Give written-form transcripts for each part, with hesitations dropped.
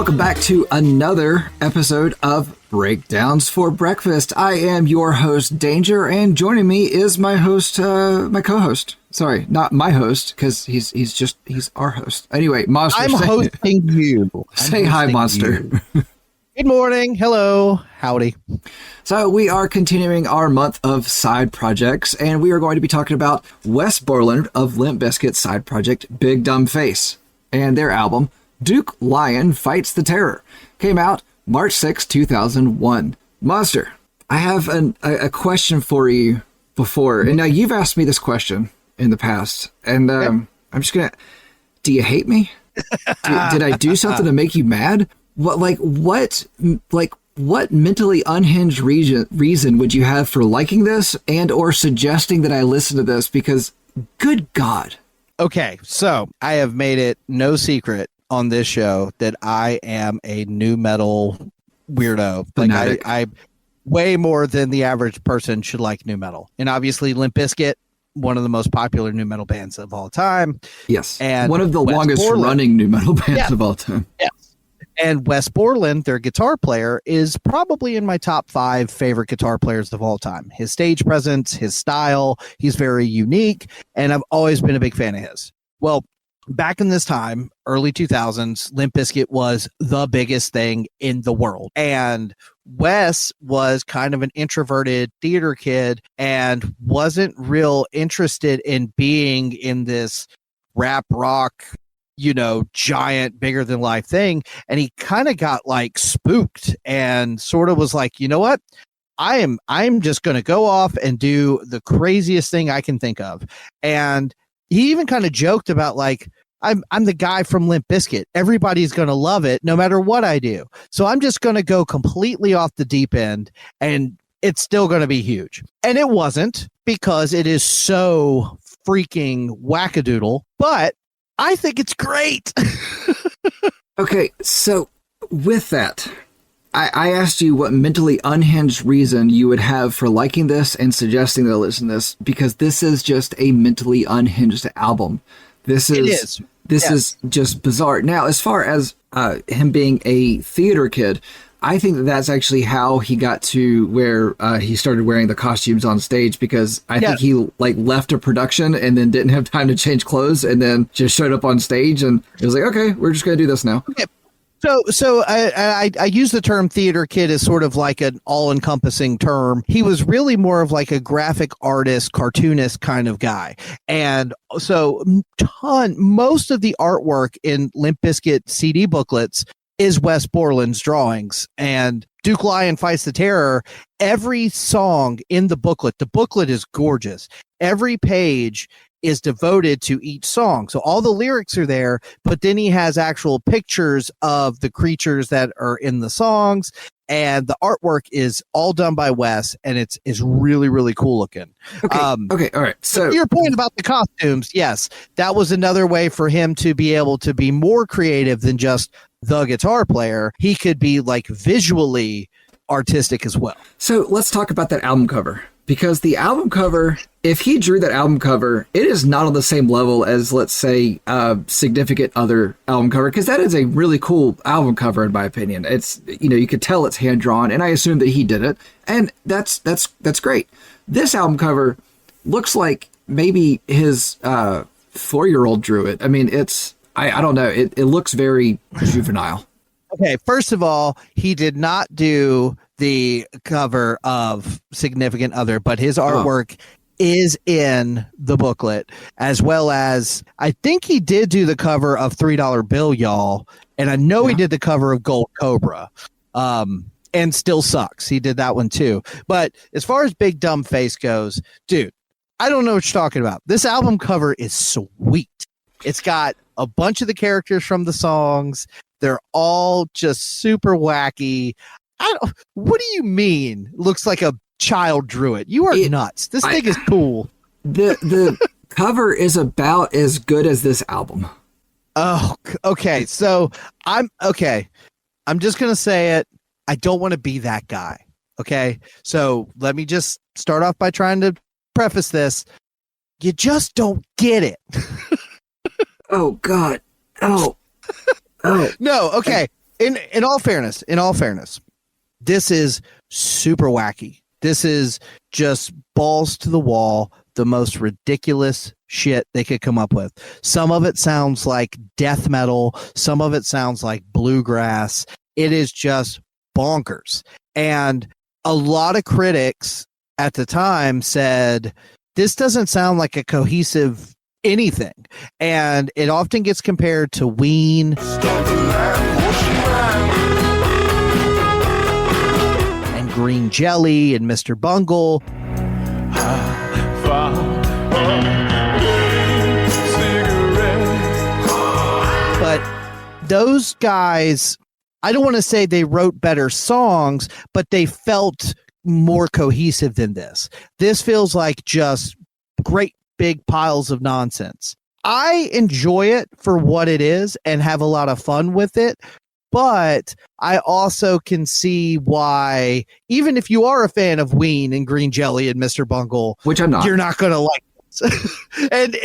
Welcome back to another episode of Breakdowns for Breakfast. I am your host, Danger, and joining me is my host, my co-host. Sorry, not my host, because he's our host. Anyway, Monster. I'm hosting you. Say hi, Monster. Good morning. Hello. Howdy. So we are continuing our month of side projects, and we are going to be talking about Wes Borland of Limp Bizkit's side project, Big Dumb Face, and their album, Duke Lion Fights the Terror. Came out March 6, 2001. Monster, I have a question for you before, and now you've asked me this question in the past, and I'm just gonna, do you hate me? Did I do something to make you mad? What mentally unhinged reason would you have for liking this and or suggesting that I listen to this? Because good God. Okay, so I have made it no secret on this show that I am a nu metal weirdo. Fanatic. Like I way more than the average person should like nu metal. And obviously Limp Bizkit, one of the most popular nu metal bands of all time. Yes. And one of the Wes longest Borland, running nu metal bands of all time. Yes. And Wes Borland, their guitar player, is probably in my top 5 favorite guitar players of all time. His stage presence, his style, he's very unique, and I've always been a big fan of his. Well, back in this time, early 2000s, Limp Bizkit was the biggest thing in the world. And Wes was kind of an introverted theater kid and wasn't real interested in being in this rap rock, giant, bigger than life thing. And he kind of got like spooked and sort of was like, you know what? I'm just going to go off and do the craziest thing I can think of. And he even kind of joked about like, I'm the guy from Limp Bizkit. Everybody's going to love it no matter what I do. So I'm just going to go completely off the deep end and it's still going to be huge. And it wasn't, because it is so freaking wackadoodle, but I think it's great. Okay, so with that, I asked you what mentally unhinged reason you would have for liking this and suggesting that I listen to this, because this is just a mentally unhinged album. This is just bizarre. Now, as far as him being a theater kid, I think that that's actually how he got to where he started wearing the costumes on stage, because I think he left a production and then didn't have time to change clothes and then just showed up on stage and it was like, okay, we're just going to do this now. Okay. So I use the term theater kid as sort of like an all-encompassing term. He was really more of like a graphic artist, cartoonist kind of guy. And so most of the artwork in Limp Bizkit CD booklets is Wes Borland's drawings. And Duke Lion Fights the Terror, every song in the booklet is gorgeous. Every page is devoted to each song. So all the lyrics are there, but then he has actual pictures of the creatures that are in the songs, and the artwork is all done by Wes, and it's really, really cool looking. Okay, all right. So your point about the costumes, yes, that was another way for him to be able to be more creative than just the guitar player. He could be like visually artistic as well. So let's talk about that album cover, because the album cover, if he drew that album cover, it is not on the same level as, let's say, Significant Other album cover, because that is a really cool album cover in my opinion. It's, you could tell it's hand drawn, and I assume that he did it, and that's great. This album cover looks like maybe his 4-year-old drew it. I mean, I don't know. It looks very juvenile. Okay, first of all, he did not do the cover of Significant Other, but his artwork is in the booklet, as well as I think he did do the cover of $3 Bill, y'all, and I know he did the cover of Gold Cobra, and Still Sucks. He did that one too. But as far as Big Dumb Face goes, dude, I don't know what you're talking about. This album cover is sweet. It's got a bunch of the characters from the songs. They're all just super wacky. What do you mean? Looks like a child drew it. You are nuts. This thing is cool. The cover is about as good as this album. Oh, okay. So I'm just going to say it. I don't want to be that guy. Okay. So let me just start off by trying to preface this. You just don't get it. Oh God. Oh. No. Okay. In all fairness, this is super wacky. This is just balls to the wall, the most ridiculous shit they could come up with. Some of it sounds like death metal. Some of it sounds like bluegrass. It is just bonkers. And a lot of critics at the time said, this doesn't sound like a cohesive anything. And it often gets compared to Ween and Green Jelly and Mr. Bungle. But those guys, I don't want to say they wrote better songs, but they felt more cohesive than this. This feels like just great big piles of nonsense. I enjoy it for what it is and have a lot of fun with it, but I also can see why, even if you are a fan of Ween and Green Jelly and Mr. Bungle, which I'm not, you're not going to like this. and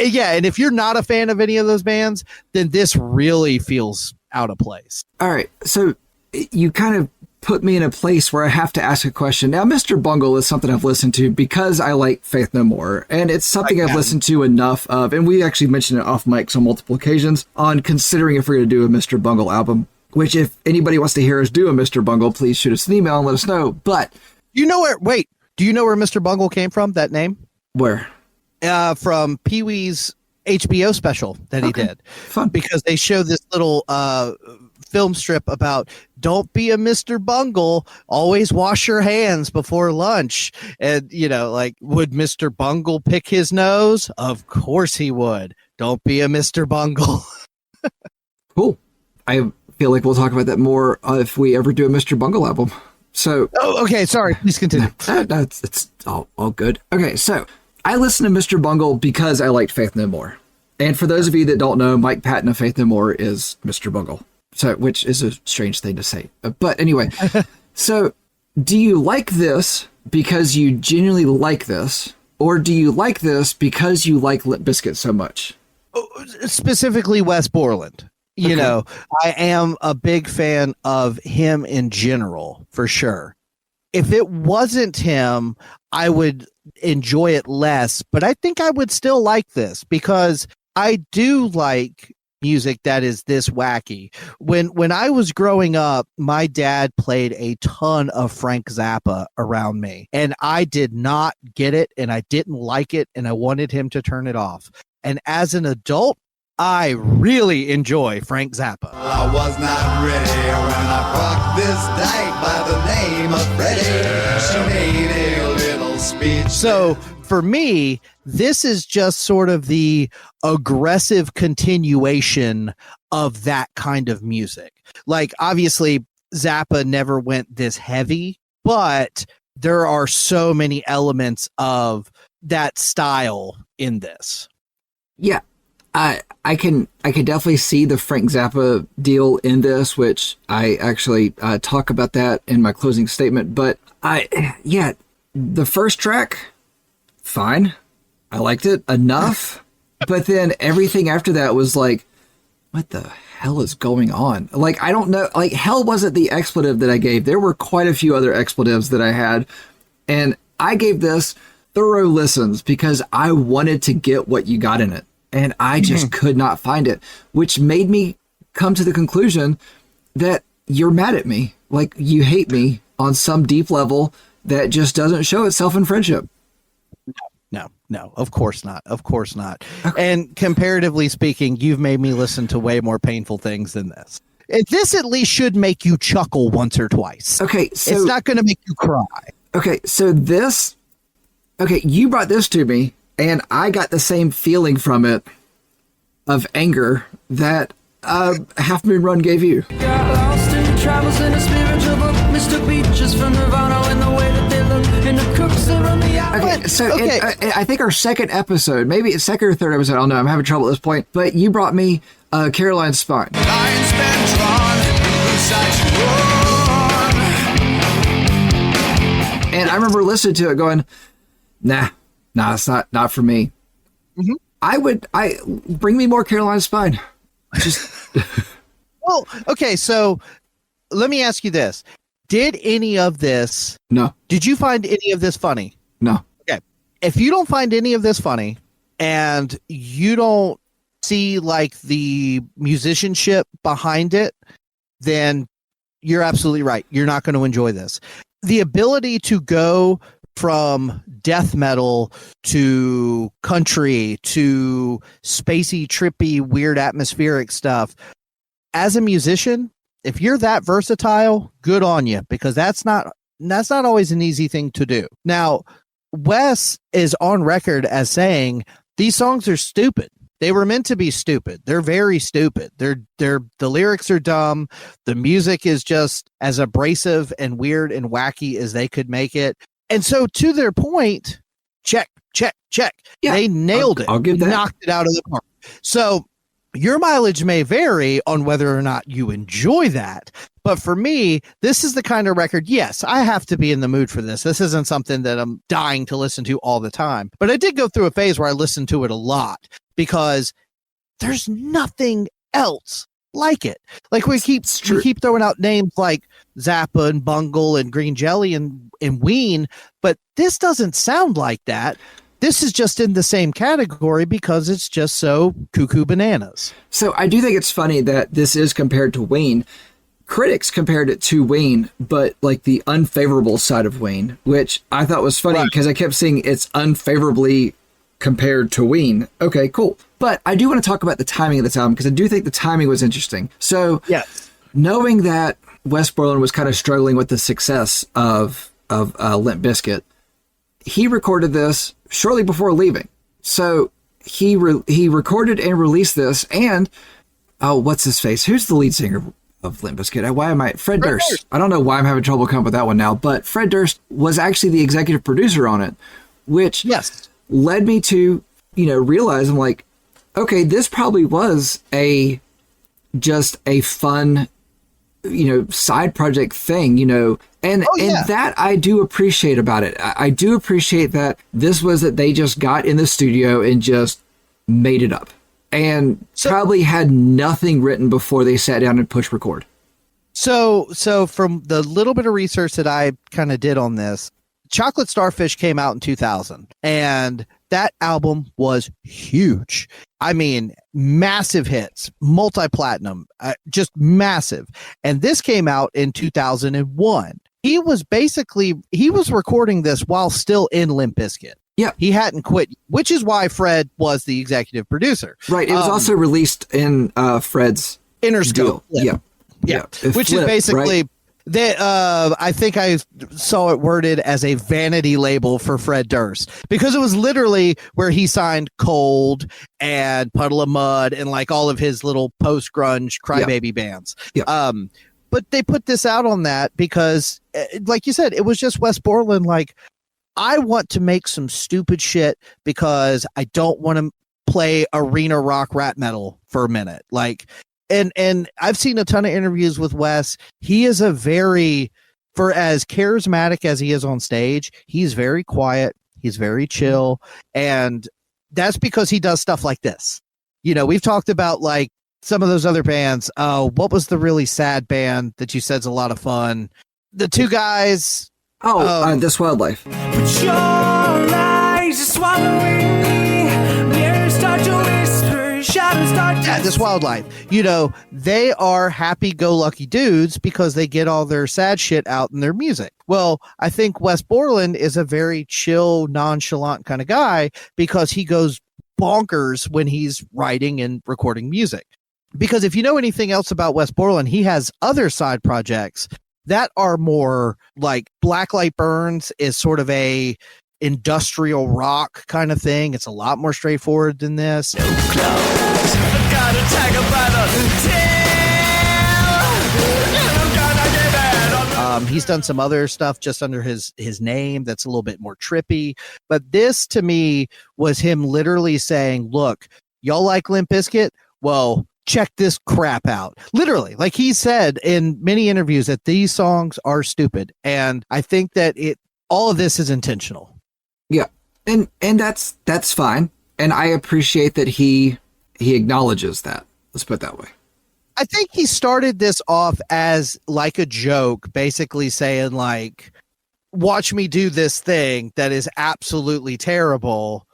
if you're not a fan of any of those bands, then this really feels out of place. All right, so you kind of put me in a place where I have to ask a question. Now, Mr. Bungle is something I've listened to because I like Faith No More, and it's something I've listened to enough of, and we actually mentioned it off mics on multiple occasions on considering if we're going to do a Mr. Bungle album, which if anybody wants to hear us do a Mr. Bungle, please shoot us an email and let us know. But do you know where Mr. Bungle came from, that name? Where? From Pee-wee's HBO special that he did. Fun. Because they show this little film strip about don't be a Mr. Bungle, always wash your hands before lunch. And, would Mr. Bungle pick his nose? Of course he would. Don't be a Mr. Bungle. Cool. I feel like we'll talk about that more if we ever do a Mr. Bungle album. So. Oh, okay. Sorry. Please continue. It's all good. Okay. So I listened to Mr. Bungle because I liked Faith No More. And for those of you that don't know, Mike Patton of Faith No More is Mr. Bungle. So, which is a strange thing to say. But anyway, so do you like this because you genuinely like this? Or do you like this because you like Limp Bizkit so much? Specifically Wes Borland. You know, I am a big fan of him in general, for sure. If it wasn't him, I would enjoy it less, but I think I would still like this because I do like music that is this wacky. When I was growing up, my dad played a ton of Frank Zappa around me, and I did not get it, and I didn't like it, and I wanted him to turn it off. And as an adult, I really enjoy Frank Zappa. I was not ready when I rocked this dyke by the name of Freddie. She made a little speech. So for me, this is just sort of the aggressive continuation of that kind of music. Like, obviously, Zappa never went this heavy, but there are so many elements of that style in this. Yeah. I can definitely see the Frank Zappa deal in this, which I actually talk about that in my closing statement. But the first track, fine. I liked it enough. But then everything after that was like, what the hell is going on? Like, I don't know. Like, hell wasn't the expletive that I gave. There were quite a few other expletives that I had. And I gave this thorough listens because I wanted to get what you got in it. And I just could not find it, which made me come to the conclusion that you're mad at me. Like, you hate me on some deep level that just doesn't show itself in friendship. No, of course not. Of course not. Okay. And comparatively speaking, you've made me listen to way more painful things than this. This at least should make you chuckle once or twice. Okay. So it's not going to make you cry. Okay. So you brought this to me. And I got the same feeling from it of anger that Half Moon Run gave you. Got lost in the travels in a spiritual book. Mistook beaches from Nirvana in the way that they look. And the crooks that run the alley. Okay, so I think our second episode, maybe it's second or third episode, I don't know, I'm having trouble at this point, but you brought me Caroline's Spine. Lion's been drawn, whose side you on? And I remember listening to it going, nah, it's not for me. Mm-hmm. I bring me more Caroline's Spine. Just well, okay, so let me ask you this. Did any of this... No. Did you find any of this funny? No. Okay. If you don't find any of this funny and you don't see like the musicianship behind it, then you're absolutely right. You're not going to enjoy this. The ability to go from death metal to country to spacey, trippy, weird atmospheric stuff. As a musician, if you're that versatile, good on you, because that's not always an easy thing to do. Now, Wes is on record as saying these songs are stupid. They were meant to be stupid. They're very stupid. The lyrics are dumb. The music is just as abrasive and weird and wacky as they could make it. And so to their point, check. Yeah, they nailed it. I'll give that. Knocked it out of the park. So your mileage may vary on whether or not you enjoy that. But for me, this is the kind of record, yes, I have to be in the mood for this. This isn't something that I'm dying to listen to all the time. But I did go through a phase where I listened to it a lot because there's nothing else like it. Like we keep throwing out names like Zappa and Bungle and Green Jelly and Ween, but this doesn't sound like that. This is just in the same category because it's just so cuckoo bananas. So I do think it's funny that this is compared to Ween. Critics compared it to Ween, but like the unfavorable side of Ween, which I thought was funny because I kept seeing it's unfavorably compared to Ween. Okay, cool. But I do want to talk about the timing of this album because I do think the timing was interesting. So knowing that Wes Borland was kind of struggling with the success of Limp Bizkit, he recorded this shortly before leaving. So he recorded and released this, and what's his face? Who's the lead singer of Limp Bizkit? Fred Durst. I don't know why I'm having trouble coming up with that one now, but Fred Durst was actually the executive producer on it, which led me to, realize I'm like, okay, this probably was just a fun, side project thing, and that I do appreciate about it. I do appreciate that this was that they just got in the studio and just made it up and probably had nothing written before they sat down and push record. So from the little bit of research that I kind of did on this, Chocolate Starfish came out in 2000, and that album was huge. I mean, massive hits, multi-platinum, just massive. And this came out in 2001. He was recording this while still in Limp Bizkit. Yeah. He hadn't quit, which is why Fred was the executive producer. Right. It was also released in Fred's Interscope. Yeah. Which is basically... Right? I think I saw it worded as a vanity label for Fred Durst because it was literally where he signed Cold and Puddle of Mud and like all of his little post-grunge crybaby bands. But they put this out on that because, like you said, it was just Wes Borland. Like, I want to make some stupid shit because I don't want to play arena rock rap metal for a minute. Like, And I've seen a ton of interviews with Wes. He is for as charismatic as he is on stage, he's very quiet. He's very chill. And that's because he does stuff like this. We've talked about like some of those other bands. What was the really sad band that you said's a lot of fun? The two guys. This Wildlife. But your eyes are swallowing me. Mirrors start to whisper, shadows start to... Yeah, This Wildlife. They are happy-go-lucky dudes because they get all their sad shit out in their music. Well, I think Wes Borland is a very chill, nonchalant kind of guy because he goes bonkers when he's writing and recording music. Because if you know anything else about Wes Borland, he has other side projects that are more like Blacklight Burns is sort of a industrial rock kind of thing. It's a lot more straightforward than this. He's done some other stuff just under his name that's a little bit more trippy. But this to me was him literally saying, look, y'all like Limp Bizkit? Well, check this crap out. Literally, like he said in many interviews that these songs are stupid. And I think that all of this is intentional. Yeah. And that's fine. And I appreciate that he acknowledges that. Let's put it that way. I think he started this off as like a joke, basically saying like, watch me do this thing that is absolutely terrible,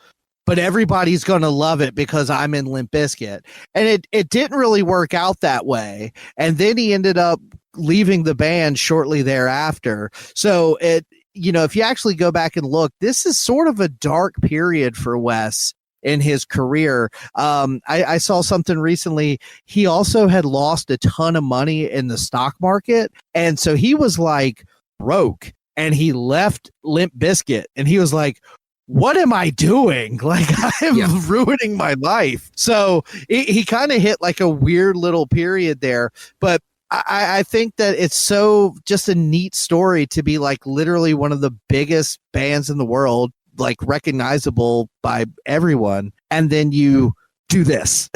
but everybody's going to love it because I'm in Limp Bizkit. And it didn't really work out that way. And then he ended up leaving the band shortly thereafter. So if you actually go back and look, this is sort of a dark period for Wes in his career. I saw something recently. He also had lost a ton of money in the stock market. And so he was like broke, and he left Limp Bizkit, and he was like, what am I doing? Like, I'm ruining my life. So he kind of hit like a weird little period there. But I think that it's so just a neat story to be like literally one of the biggest bands in the world, like recognizable by everyone. And then you do this.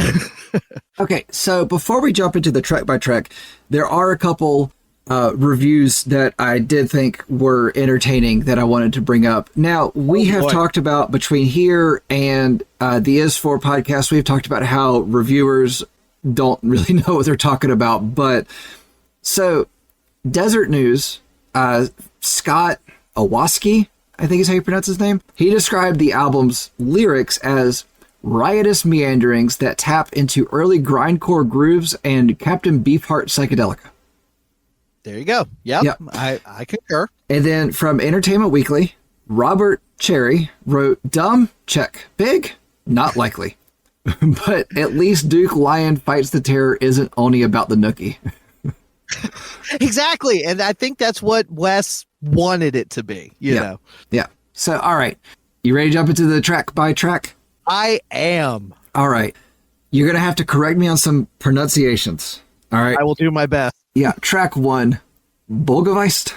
Okay. So before we jump into the track by track, there are a couple reviews that I did think were entertaining that I wanted to bring up. Now, we have talked about between here and the Is4 podcast, we've talked about how reviewers don't really know what they're talking about. But so Desert News, Scott Owoski, I think is how you pronounce his name. He described the album's lyrics as riotous meanderings that tap into early grindcore grooves and Captain Beefheart psychedelica. There you go. Yep. I concur. And then from Entertainment Weekly, Robert Cherry wrote, dumb, check. Big, not likely. But at least Duke Lion Fights the Terror isn't only about the nookie. Exactly. And I think that's what Wes wanted it to be, you know? Yeah. So, all right. You ready to jump into the track by track? I am. All right. You're going to have to correct me on some pronunciations. All right. I will do my best. Yeah. Track 1, Bolgeweist.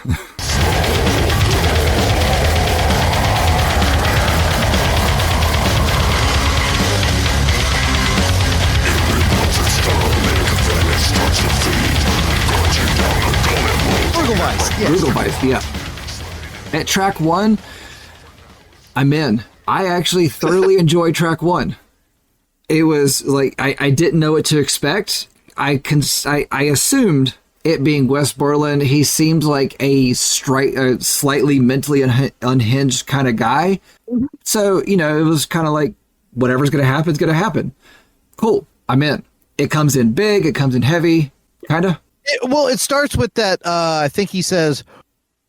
Brugelweiss, yeah. At track 1, I'm in. I actually thoroughly enjoyed track 1. It was like I didn't know what to expect. I assumed it being Wes Borland, he seems like a slightly mentally unhinged kind of guy. So, it was kind of like whatever's going to happen is going to happen. Cool. I'm in. It comes in big. It comes in heavy. Kind of. It starts with that. I think he says,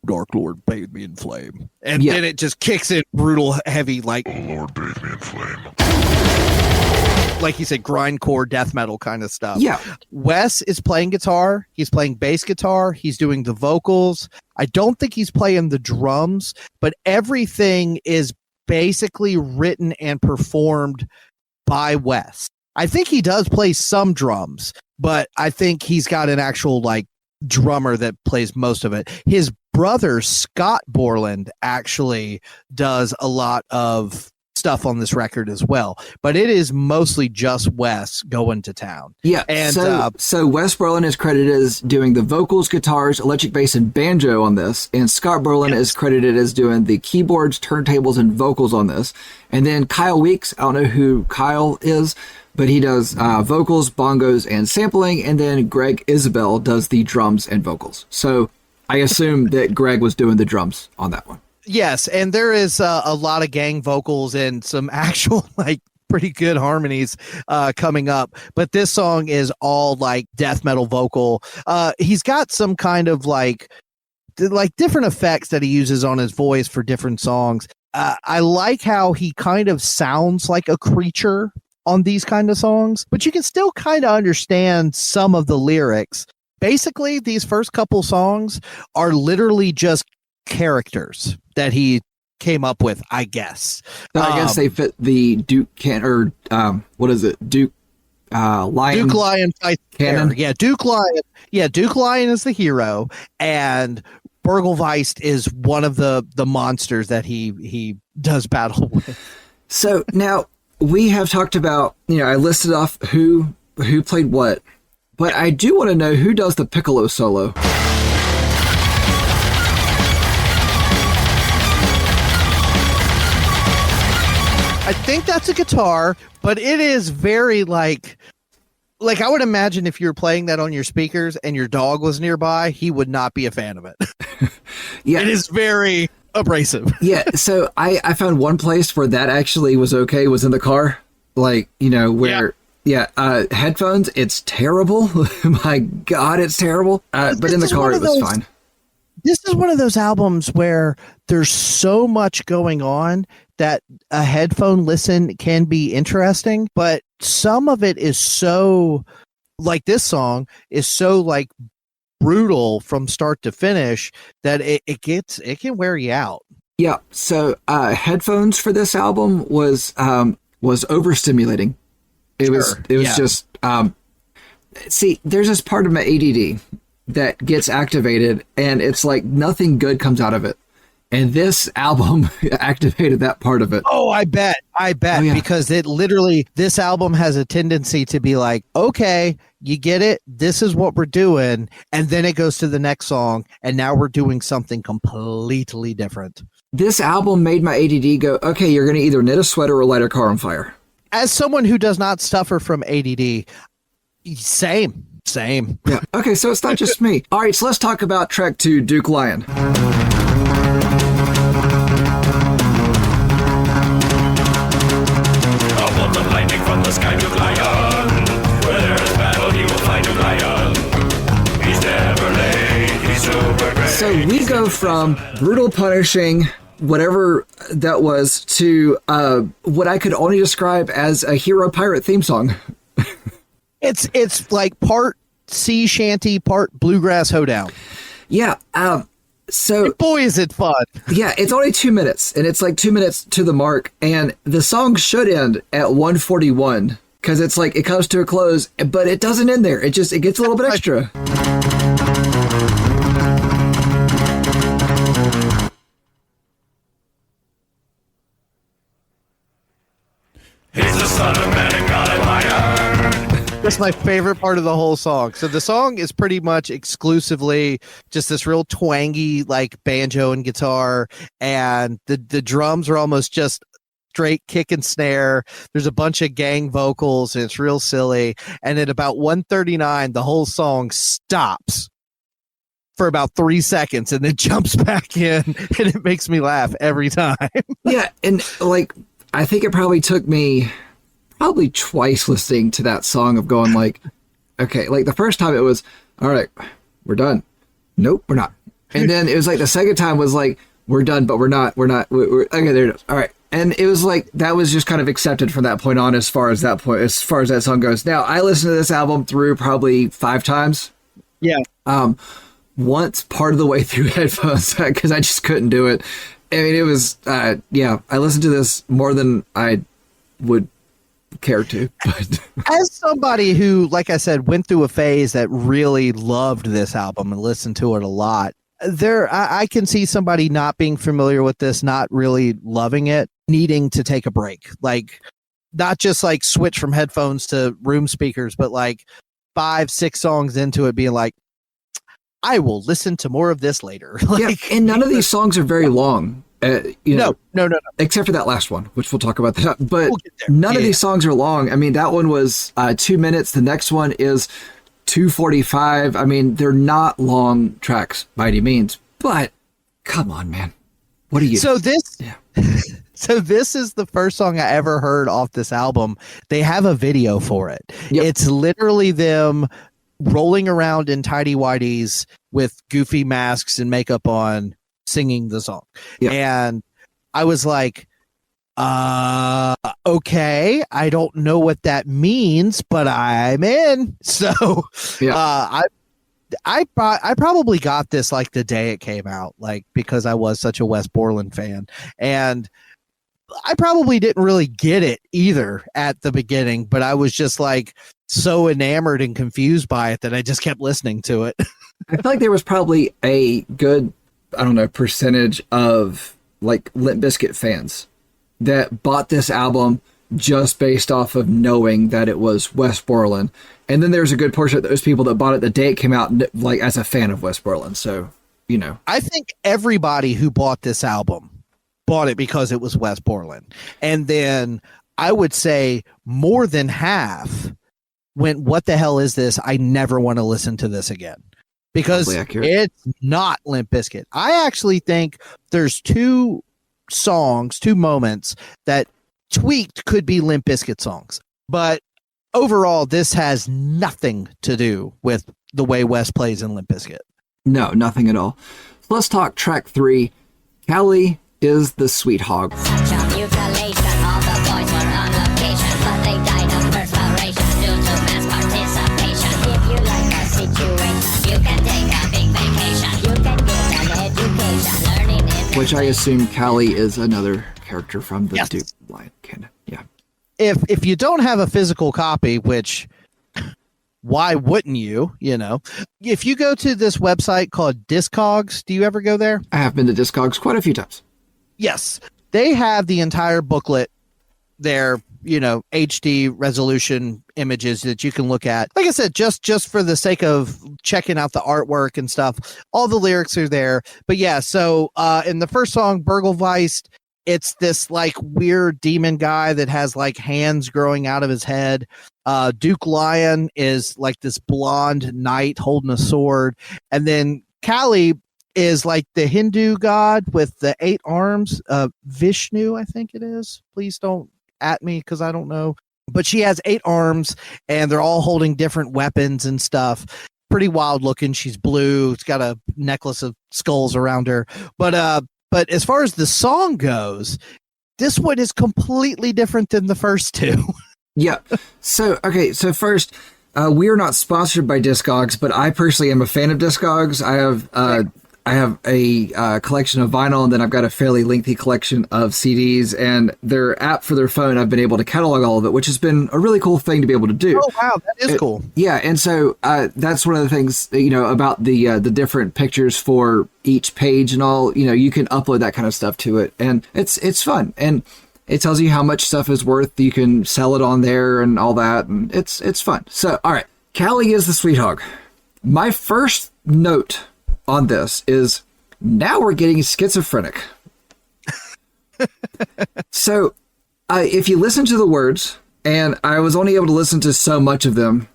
Dark Lord bathed me in flame. And then it just kicks in brutal, heavy, like, oh, Lord bathed me in flame. Like he said, grindcore, death metal kind of stuff. Yeah. Wes is playing guitar. He's playing bass guitar. He's doing the vocals. I don't think he's playing the drums, but everything is basically written and performed by Wes. I think he does play some drums, but I think he's got an actual like drummer that plays most of it. His brother, Scott Borland, actually does a lot of stuff on this record as well, but it is mostly just Wes going to town. Yeah. And so Wes Borland is credited as doing the vocals, guitars, electric bass, and banjo on this. And Scott Borland is credited as doing the keyboards, turntables, and vocals on this. And then Kyle Weeks, I don't know who Kyle is, but he does vocals, bongos, and sampling. And then Greg Isabel does the drums and vocals. So I assume that Greg was doing the drums on that one. Yes, and there is a lot of gang vocals and some actual like pretty good harmonies coming up. But this song is all like death metal vocal. He's got some kind of like different effects that he uses on his voice for different songs. I like how he kind of sounds like a creature on these kind of songs, but you can still kind of understand some of the lyrics. Basically, these first couple songs are literally just characters that he came up with, I guess. So I guess they fit the Duke what is it? Duke Lion. Duke Lion fights canon. Yeah, Duke Lion. Yeah, Duke Lion is the hero, and Burgelweist is one of the monsters that he does battle with. So now we have talked about, I listed off who played what, but I do want to know who does the piccolo solo. I think that's a guitar, but it is very like Like, I would imagine if you're playing that on your speakers and your dog was nearby, he would not be a fan of it. Yeah. It is very abrasive. Yeah. So I found one place where that actually was okay, was in the car. Like, where, headphones, it's terrible. My God, it's terrible. But in the car, it was fine. This is one of those albums where there's so much going on that a headphone listen can be interesting, but some of it is so, like this song is so like brutal from start to finish that it can wear you out. Yeah. So headphones for this album was overstimulating. It was just see, there's this part of my ADD that gets activated, and it's like nothing good comes out of it. And this album activated that part of it. Oh, I bet. Oh, yeah. Because this album has a tendency to be like, okay, you get it. This is what we're doing. And then it goes to the next song. And now we're doing something completely different. This album made my ADD go, okay, you're going to either knit a sweater or light a car on fire. As someone who does not suffer from ADD, same. Yeah. Okay, so it's not just me. All right, so let's talk about track 2, Duke Lion. I want the lightning from the sky, Duke Lion. Where there is battle, he will find Duke Lion. He's never late, he's super great. So we go from brutal, punishing, whatever that was, to what I could only describe as a hero pirate theme song. It's like part sea shanty, part bluegrass hoedown. Yeah. So boy, is it fun. Yeah, it's only 2 minutes, and it's like 2 minutes to the mark, and the song should end at 141 because it's like it comes to a close, but it doesn't end there. It gets a little bit extra. He's the son of man and God and lion. That's my favorite part of the whole song. So the song is pretty much exclusively just this real twangy like banjo and guitar, and the drums are almost just straight kick and snare. There's a bunch of gang vocals, and it's real silly. And at about 139, the whole song stops for about 3 seconds and then jumps back in, and it makes me laugh every time. Yeah, and like I think it probably took me twice listening to that song of going like, okay, like the first time it was, all right, we're done. Nope, we're not. And then it was like the second time was like, we're done, but we're not. We're okay, there it is. All right. And it was like, that was just kind of accepted from that point on as far as that song goes. Now, I listened to this album through probably 5 times. Yeah. Once part of the way through headphones because I just couldn't do it. I mean, it was, I listened to this more than I would care to. But as somebody who, like I said, went through a phase that really loved this album and listened to it a lot, I can see somebody not being familiar with this, not really loving it, needing to take a break. Like, not just like switch from headphones to room speakers, but like 5-6 songs into it being like, I will listen to more of this later. Yeah, and none of these songs are very long. No. Except for that last one, which we'll talk about that. But none of these songs are long. I mean, that one was 2 minutes. The next one is 2:45. I mean, they're not long tracks by any means. But come on, man, what are you? So this is the first song I ever heard off this album. They have a video for it. Yep. It's literally them rolling around in tidy whities with goofy masks and makeup on, singing the song. Yep. And I was like, okay, I don't know what that means, but I'm in. So I probably got this like the day it came out, like because I was such a Wes Borland fan, and I probably didn't really get it either at the beginning, but I was just like so enamored and confused by it that I just kept listening to it. I feel like there was probably a good, I don't know, percentage of like Limp Bizkit fans that bought this album just based off of knowing that it was Wes Borland. And then there's a good portion of those people that bought it the day it came out, like as a fan of Wes Borland. So, I think everybody who bought this album bought it because it was Wes Borland. And then I would say more than half went, what the hell is this? I never want to listen to this again. Because it's not Limp Bizkit. I actually think there's two moments that tweaked could be Limp Bizkit songs. But overall, this has nothing to do with the way Wes plays in Limp Bizkit. No, nothing at all. So let's talk track 3. Callie is the Sweet Hog. Such a mutilation, all the boys were on location, but they died of perspiration due to mass participation. If you like a situation, you can take a big vacation. You can get an education, learning in Which I assume Callie is another character from the Yes. Duke line. Canon. Yeah. If you don't have a physical copy, which why wouldn't you? You know, if you go to this website called Discogs, do you ever go there? I have been to Discogs quite a few times. Yes, they have the entire booklet there, you know, HD resolution images that you can look at. Like I said, just for the sake of checking out the artwork and stuff, all the lyrics are there. But yeah, so in the first song, Burgelweist, it's this like weird demon guy that has like hands growing out of his head. Duke Lion is like this blonde knight holding a sword. And then Callie is like the Hindu god with the 8 arms. Vishnu, I think it is. Please don't at me because I don't know. But she has 8 arms and they're all holding different weapons and stuff. Pretty wild looking. She's blue. It's got a necklace of skulls around her. But as far as the song goes, this one is completely different than the first two. Yeah. So first, we are not sponsored by Discogs, but I personally am a fan of Discogs. I have a collection of vinyl, and then I've got a fairly lengthy collection of CDs, and their app for their phone, I've been able to catalog all of it, which has been a really cool thing to be able to do. Oh, wow. That is cool. Yeah. And so that's one of the things, you know, about the different pictures for each page and all, you know, you can upload that kind of stuff to it, and it's fun. And it tells you how much stuff is worth. You can sell it on there and all that. And it's fun. So, all right. Callie is the Sweet Hog. My first note on this is now we're getting schizophrenic. So, if you listen to the words, and I was only able to listen to so much of them,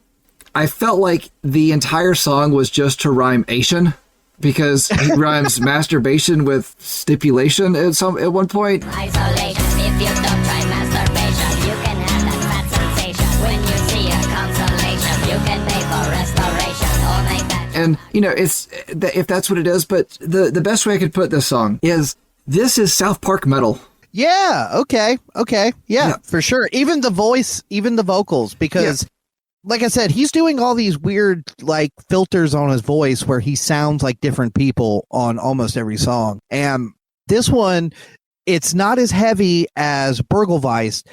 I felt like the entire song was just to rhyme Asian, because he rhymes masturbation with stipulation at one point. isolation. If you don't try masturbation, you can have that fat sensation. When you see a consolation, you can pay for restoration or make that. And, you know, it's if that's what it is, but the best way I could put this song is this is South Park metal. Yeah. Okay. Yeah, for sure. Even the voice, even the vocals, because like I said, he's doing all these weird like filters on his voice where he sounds like different people on almost every song. And this one, it's not as heavy as Burgelweist,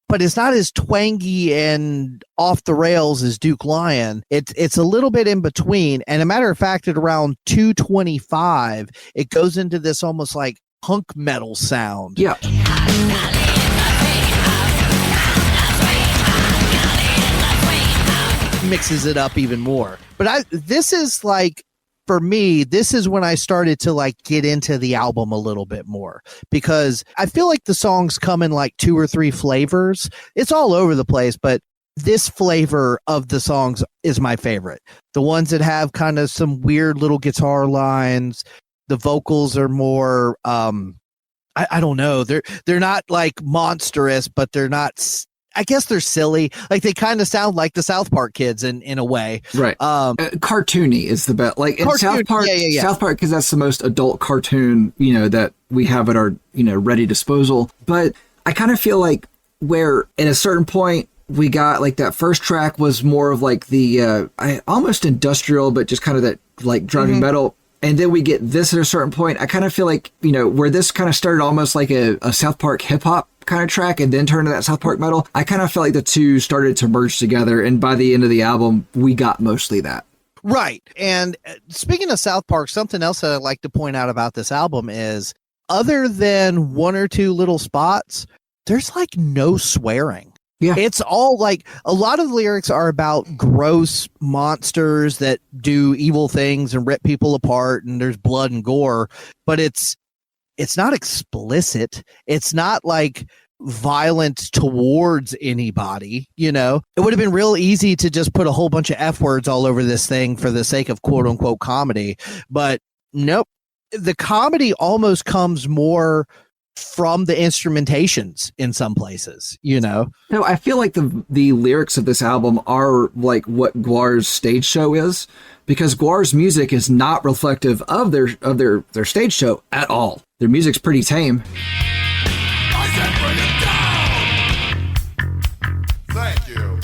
but it's not as twangy and off the rails as Duke Lion. It's a little bit in between. And a matter of fact, at around 225, it goes into this almost like punk metal sound. Yeah. Mixes it up even more. But this is like, for me, this is when I started to like get into the album a little bit more, because I feel like the songs come in like 2 or 3 flavors. It's all over the place, but this flavor of the songs is my favorite. The ones that have kind of some weird little guitar lines, the vocals are more I don't know, they're not like monstrous, but they're not, I guess they're silly. Like they kind of sound like the South Park kids in a way. Right. Cartoony is the best. Like in South Park, South Park, because that's the most adult cartoon, you know, that we have at our, you know, ready disposal. But I kind of feel like where at a certain point we got like that first track was more of like the almost industrial, but just kind of that like driving metal. And then we get this at a certain point. I kind of feel like, you know, where this kind of started almost like a South Park hip hop kind of track and then turned to that South Park metal. I kind of felt like the two started to merge together. And by the end of the album, we got mostly that. Right. And speaking of South Park, something else that I'd like to point out about this album is other than 1 or 2 little spots, there's like no swearing. Yeah. It's all like a lot of the lyrics are about gross monsters that do evil things and rip people apart, and there's blood and gore, but it's not explicit. It's not like violent towards anybody. You know, it would have been real easy to just put a whole bunch of F words all over this thing for the sake of quote unquote comedy. But nope, the comedy almost comes more from the instrumentations in some places, you know. No, I feel like the lyrics of this album are like what Guar's stage show is, because Guar's music is not reflective of their stage show at all. Their music's pretty tame. Thank you.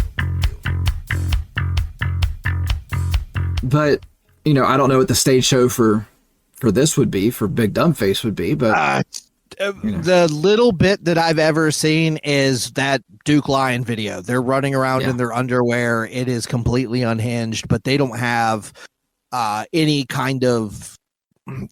But, you know, I don't know what the stage show for this would be, for Big Dumb Face would be, but the little bit that I've ever seen is that Duke Lion video. They're running around in their underwear. It is completely unhinged, but they don't have any kind of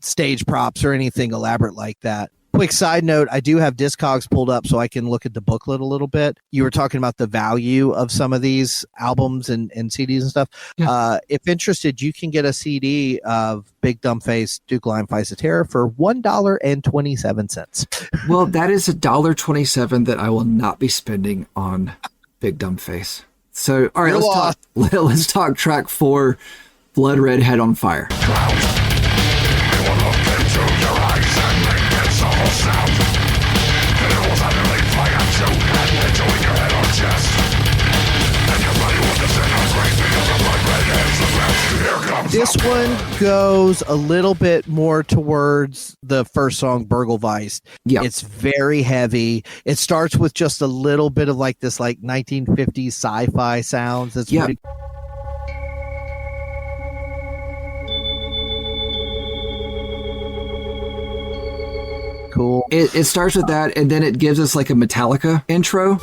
stage props or anything elaborate like that. Quick side note, I do have Discogs pulled up so I can look at the booklet a little bit. You were talking about the value of some of these albums and CDs and stuff. Yeah. If interested, you can get a CD of Big Dumb Face, Duke Lion Fights the Terror for $1.27. Well, that is $1.27 that I will not be spending on Big Dumb Face. So, all right, let's talk track 4, Blood Red Head on Fire. This one goes a little bit more towards the first song, Burgelweist. Yeah. It's very heavy. It starts with just a little bit of like this like 1950s sci-fi sounds. That's pretty cool. It starts with that, and then it gives us like a Metallica intro.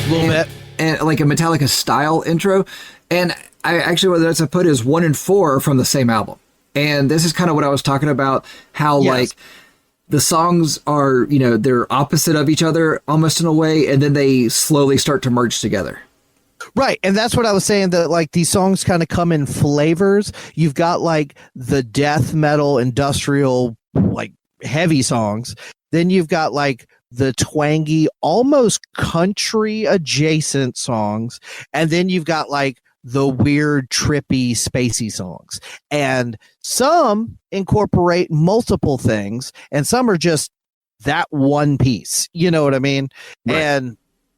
A little bit. And like a Metallica style intro. And I actually, what that's I put is 1 and 4 from the same album. And this is kind of what I was talking about, how like the songs are, you know, they're opposite of each other almost in a way, and then they slowly start to merge together. Right. And that's what I was saying, that like these songs kind of come in flavors. You've got like the death metal, industrial, like heavy songs. Then you've got like the twangy, almost country adjacent songs. And then you've got like the weird, trippy, spacey songs. And some incorporate multiple things, and some are just that one piece. You know what I mean? Right.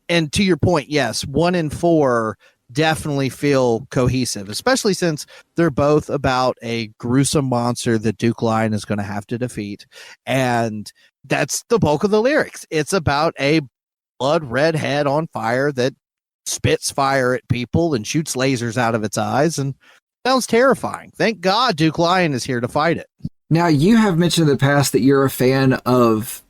And to your point, yes, 1 and 4 definitely feel cohesive, especially since they're both about a gruesome monster that Duke Lion is going to have to defeat. And that's the bulk of the lyrics. It's about a blood red head on fire that spits fire at people and shoots lasers out of its eyes, and sounds terrifying. Thank God Duke Lion is here to fight it. Now, you have mentioned in the past that you're a fan of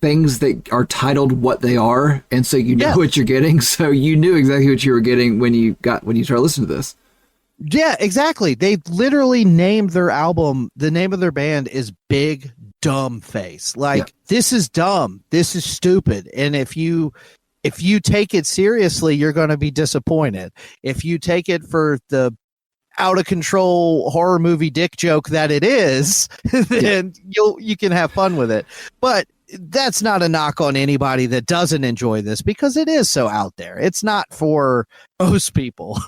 things that are titled what they are, and so you know what you're getting. So you knew exactly what you were getting when you started listening to this. Yeah, exactly. They literally named their album, the name of their band is Big Dumb Face. Like, this is dumb. This is stupid. And if you take it seriously, you're going to be disappointed. If you take it for the out of control horror movie dick joke that it is, then you can have fun with it. But that's not a knock on anybody that doesn't enjoy this, because it is so out there. It's not for most people.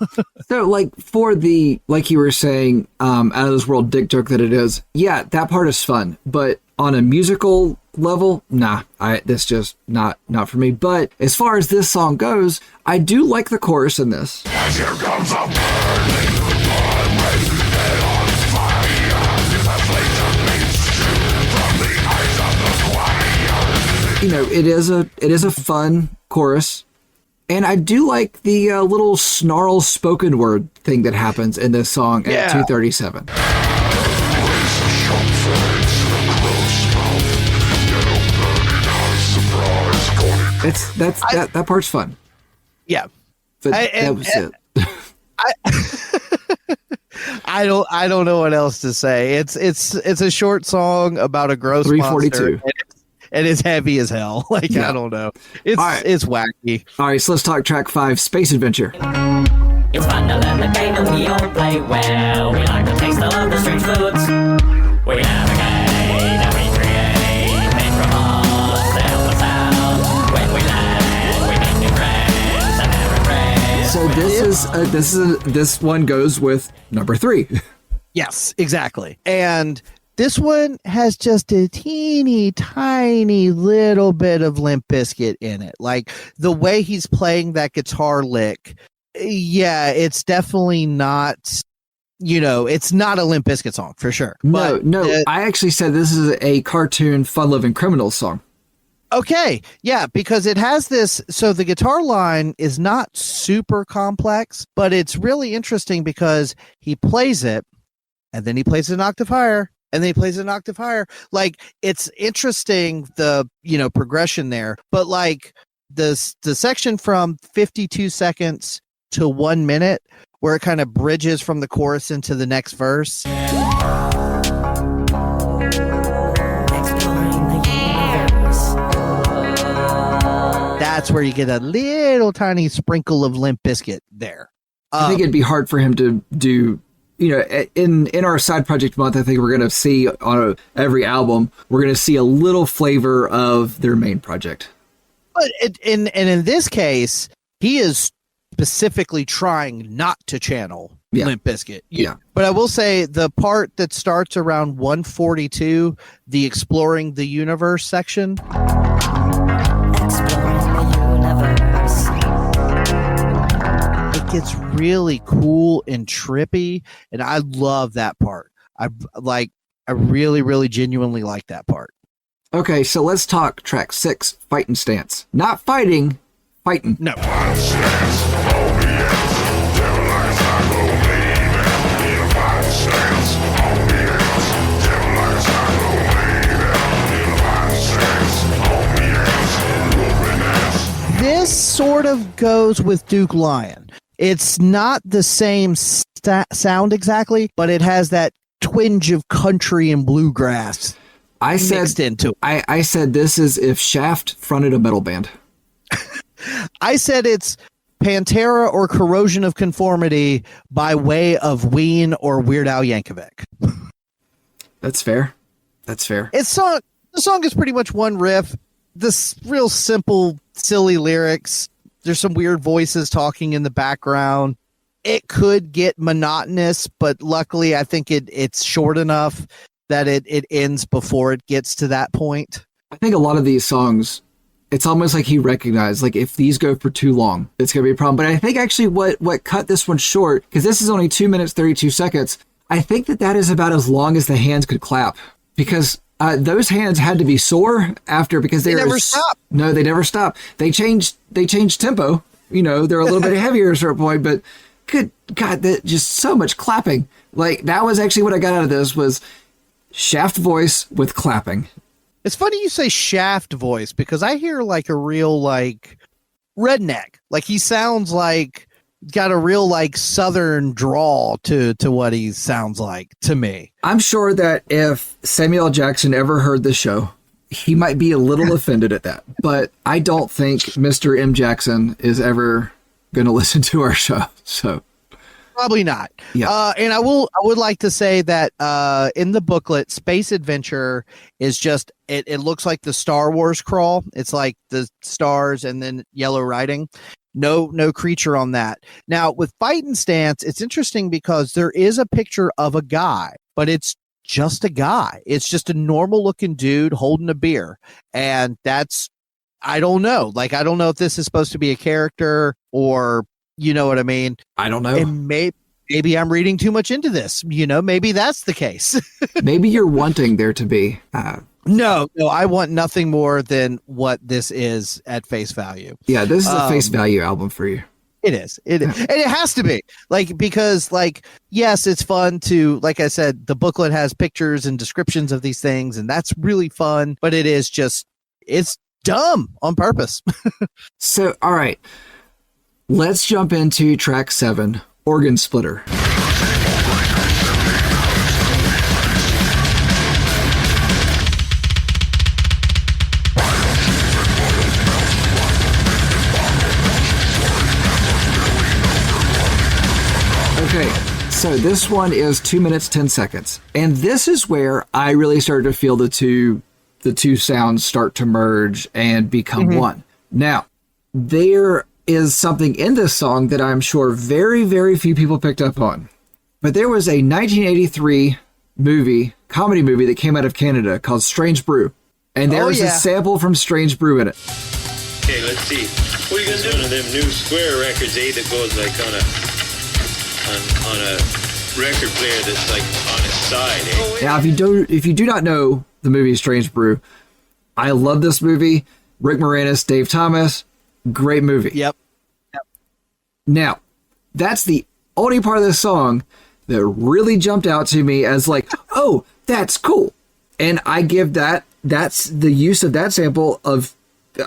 So like for the, like you were saying, out of this world dick joke that it is, yeah, that part is fun, but on a musical level, nah, that's just not for me. But as far as this song goes, I do like the chorus in this. As here comes a burning blood red head on fire, the flame of meat from the eyes of the choir. You know, it is a fun chorus, and I do like the little snarl spoken word thing that happens in this song at 2:37. That part's fun. Yeah, but that was it. I don't know what else to say. It's a short song about a gross 342. monster, and it's heavy as hell. Like, I don't know. It's wacky. All right, so let's talk track 5, Space Adventure. It's fun to learn the game and we all play well. We like the taste of the strange foods. We navigate and we create, made from us to help us out. When we land, we make new friends and never friends. So this one goes with number 3. Yes, exactly. And this one has just a teeny tiny little bit of Limp Bizkit in it. Like the way he's playing that guitar lick. Yeah, it's definitely not, it's not a Limp Bizkit song for sure. No, I actually said this is a cartoon Fun Loving Criminals song. Okay, yeah, because it has this, so the guitar line is not super complex, but it's really interesting because he plays it, and then he plays an octave higher, and then he plays an octave higher. Like, it's interesting, the, progression there, but like, the section from 52 seconds to 1 minute where it kind of bridges from the chorus into the next verse. That's where you get a little tiny sprinkle of Limp Bizkit there. I think it'd be hard for him to do, in our side project month, I think we're going to see on every album, we're going to see a little flavor of their main project. But in this case, he is specifically trying not to channel Limp Bizkit. Yeah. But I will say the part that starts around 142, the Exploring the Universe section. It gets really cool and trippy, and I love that part. I really, really genuinely like that part. Okay, so let's talk track 6, Fightin' Stance. Not fighting, fighting. No. This sort of goes with Duke Lion. It's not the same sound exactly, but it has that twinge of country and bluegrass mixed into it. I said this is if Shaft fronted a metal band. I said it's Pantera or Corrosion of Conformity by way of Ween or Weird Al Yankovic. That's fair. The song is pretty much one riff. This real simple, silly lyrics. There's some weird voices talking in the background. It could get monotonous, but luckily I think it's short enough that it ends before it gets to that point. I think a lot of these songs, it's almost like he recognized, like, if these go for too long, it's going to be a problem. But I think actually what cut this one short, because this is only 2 minutes, 32 seconds, I think that is about as long as the hands could clap. Because those hands had to be sore after, because they never stopped. No, they never stopped. They changed tempo. They're a little bit heavier at a certain point, but good God, that just so much clapping. Like, that was actually what I got out of this was Shaft voice with clapping. It's funny you say Shaft voice, because I hear like a real like redneck. Like, he sounds like got a real like southern drawl to what he sounds like to me. I'm sure that if Samuel L. Jackson ever heard this show, he might be a little offended at that. But I don't think Mr. M. Jackson is ever going to listen to our show. So probably not. Yeah. And I would like to say that in the booklet, Space Adventure is just it looks like the Star Wars crawl. It's like the stars and then yellow writing. No creature on that. Now with Fightin' Stance, it's interesting because there is a picture of a guy, but it's just a guy. It's just a normal looking dude holding a beer. And that's, I don't know. Like, I don't know if this is supposed to be a character or, you know what I mean? I don't know. And maybe I'm reading too much into this. Maybe that's the case. Maybe you're wanting there to be. No, I want nothing more than what this is at face value. Yeah, this is a face value album for you. It is. And it has to be. Like, because, like, yes, it's fun to, like I said, the booklet has pictures and descriptions of these things, and that's really fun, but it is just, it's dumb on purpose. So, all right. Let's jump into track 7, Organ Splitter. Okay, so this one is 2 minutes 10 seconds, and this is where I really started to feel the two sounds start to merge and become one. Now, there is something in this song that I'm sure very, very few people picked up on, but there was a 1983 comedy movie that came out of Canada called Strange Brew, and there was a sample from Strange Brew in it. Okay, let's see. What are you gonna do? One of them new square records, that goes like on a record player that's like on its side. Now, if you do not know the movie Strange Brew, I love this movie. Rick Moranis, Dave Thomas, great movie. Yep. Now, that's the only part of this song that really jumped out to me as like, oh, that's cool. And I give that's the use of that sample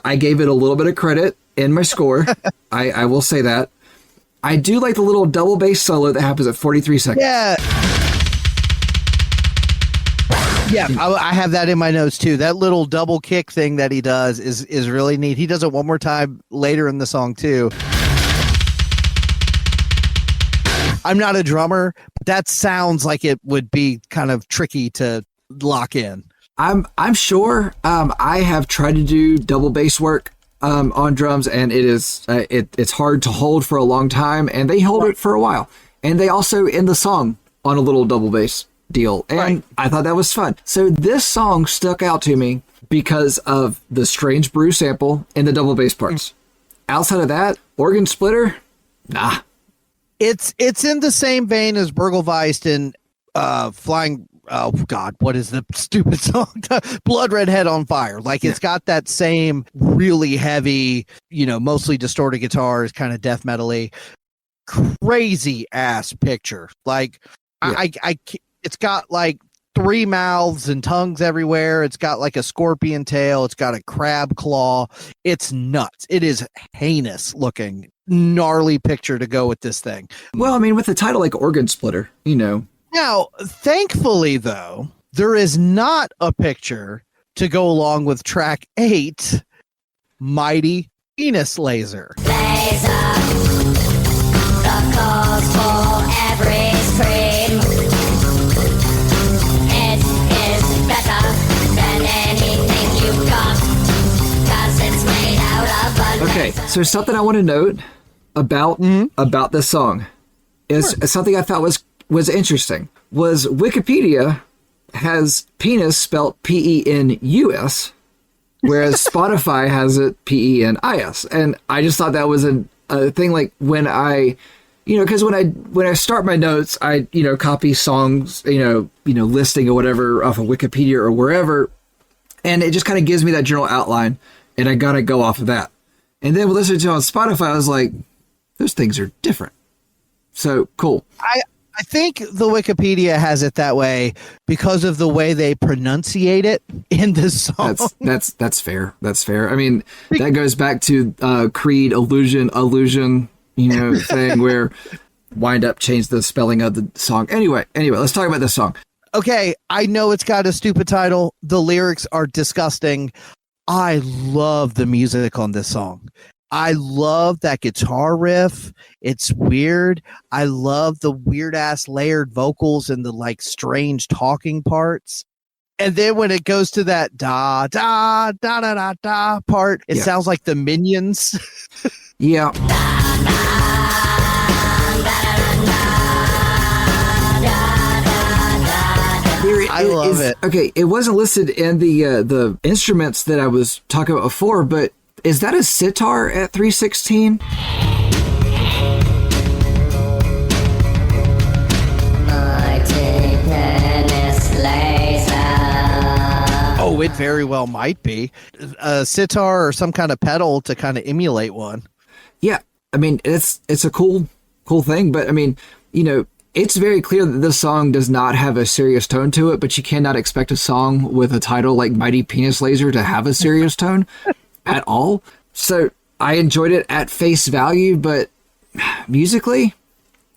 I gave it a little bit of credit in my score. I will say that. I do like the little double bass solo that happens at 43 seconds. Yeah. Yeah, I have that in my notes too. That little double kick thing that he does is really neat. He does it one more time later in the song too. I'm not a drummer, but that sounds like it would be kind of tricky to lock in. I'm sure. I have tried to do double bass work on drums, and it is it's hard to hold for a long time, and they hold it for a while. And they also end the song on a little double bass deal, and I thought that was fun. So this song stuck out to me because of the Strange Brew sample and the double bass parts. Outside of that, organ splitter, nah. It's in the same vein as Burgelweist and Flying. Oh God, what is the stupid song? Blood Red Head on Fire. Like it's got that same really heavy, mostly distorted guitars, kind of death metal-y, crazy ass picture. Like I it's got like 3 mouths and tongues everywhere. It's got like a scorpion tail. It's got a crab claw. It's nuts. It is heinous looking, gnarly picture to go with this thing. Well, I mean, with the title like Organ Splitter, Now, thankfully, though, there is not a picture to go along with track 8, Mighty Penis Laser. Laser, the cause for every scream. It is better than anything you've got, 'cause it's made out of a Okay, so something I want to note about this song is something I thought was interesting. Was Wikipedia has penis spelled Penus, whereas Spotify has it Penis, and I just thought that was a thing. Like when I, because when I start my notes, I copy songs, listing or whatever off of Wikipedia or wherever, and it just kind of gives me that general outline, and I gotta go off of that. And then listening to it on Spotify, I was like, those things are different. So cool. I think the Wikipedia has it that way because of the way they pronunciate it in this song. That's fair. That's fair. I mean, that goes back to Creed illusion, thing where wind up changed the spelling of the song. Anyway, let's talk about this song. Okay, I know it's got a stupid title. The lyrics are disgusting. I love the music on this song. I love that guitar riff. It's weird. I love the weird ass layered vocals and the like strange talking parts. And then when it goes to that da da da da da da part, it sounds like the Minions. Yeah. I love it. Okay, it wasn't listed in the instruments that I was talking about before, but is that a sitar at 316? Oh, it very well might be a sitar or some kind of pedal to kind of emulate one. Yeah, I mean it's a cool thing, but I mean it's very clear that this song does not have a serious tone to it. But you cannot expect a song with a title like "Mighty Penis Laser" to have a serious tone at all. So I enjoyed it at face value, but musically,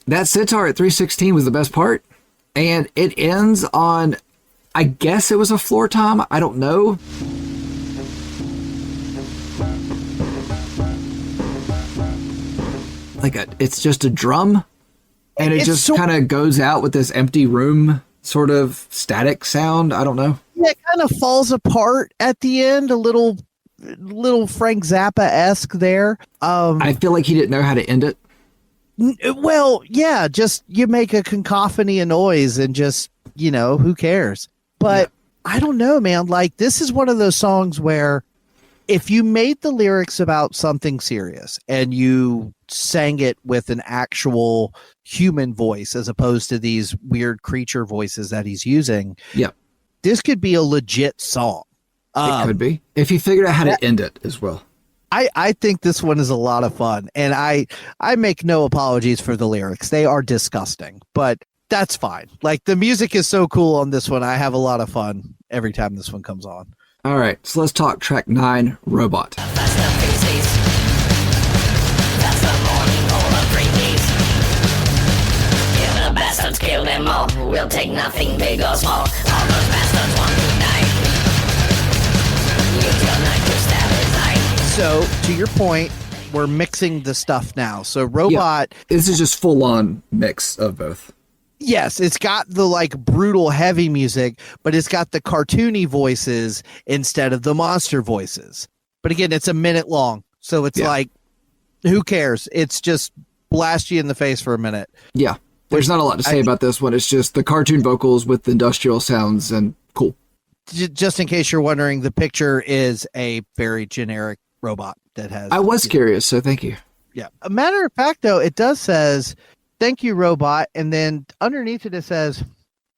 that sitar at 316 was the best part, and it ends on. I guess it was a floor tom. I don't know. It's just a drum And it just kind of goes out with this empty room sort of static sound. I don't know. Yeah, it kind of falls apart at the end, a little Frank Zappa-esque there. I feel like he didn't know how to end it. Well, yeah, just you make a cacophony of noise and just, who cares? But I don't know, man. Like, this is one of those songs where if you made the lyrics about something serious and you sang it with an actual human voice as opposed to these weird creature voices that he's using, this could be a legit song. It could be. If you figured out how to end it as well. I think this one is a lot of fun, and I make no apologies for the lyrics. They are disgusting, but that's fine. Like, the music is so cool on this one. I have a lot of fun every time this one comes on. All right, so let's talk track 9, Robot. That's the feces. That's the morning all of 3 days. Kill the bastards, kill them all. We'll take nothing big or small. All those bastards want to die. Use your knife to stab his eye. So, to your point, we're mixing the stuff now. So, Robot... Yeah, this is just full-on mix of both. Yes, it's got the, like, brutal, heavy music, but it's got the cartoony voices instead of the monster voices. But again, it's a minute long. So, it's like, who cares? It's just blast you in the face for a minute. Yeah, there's not a lot to say about this one. It's just the cartoon vocals with the industrial sounds and cool. Just in case you're wondering, the picture is a very generic robot that has... I was curious, so thank you. Yeah. A matter of fact, though, it does says, "Thank you, robot." And then underneath it says,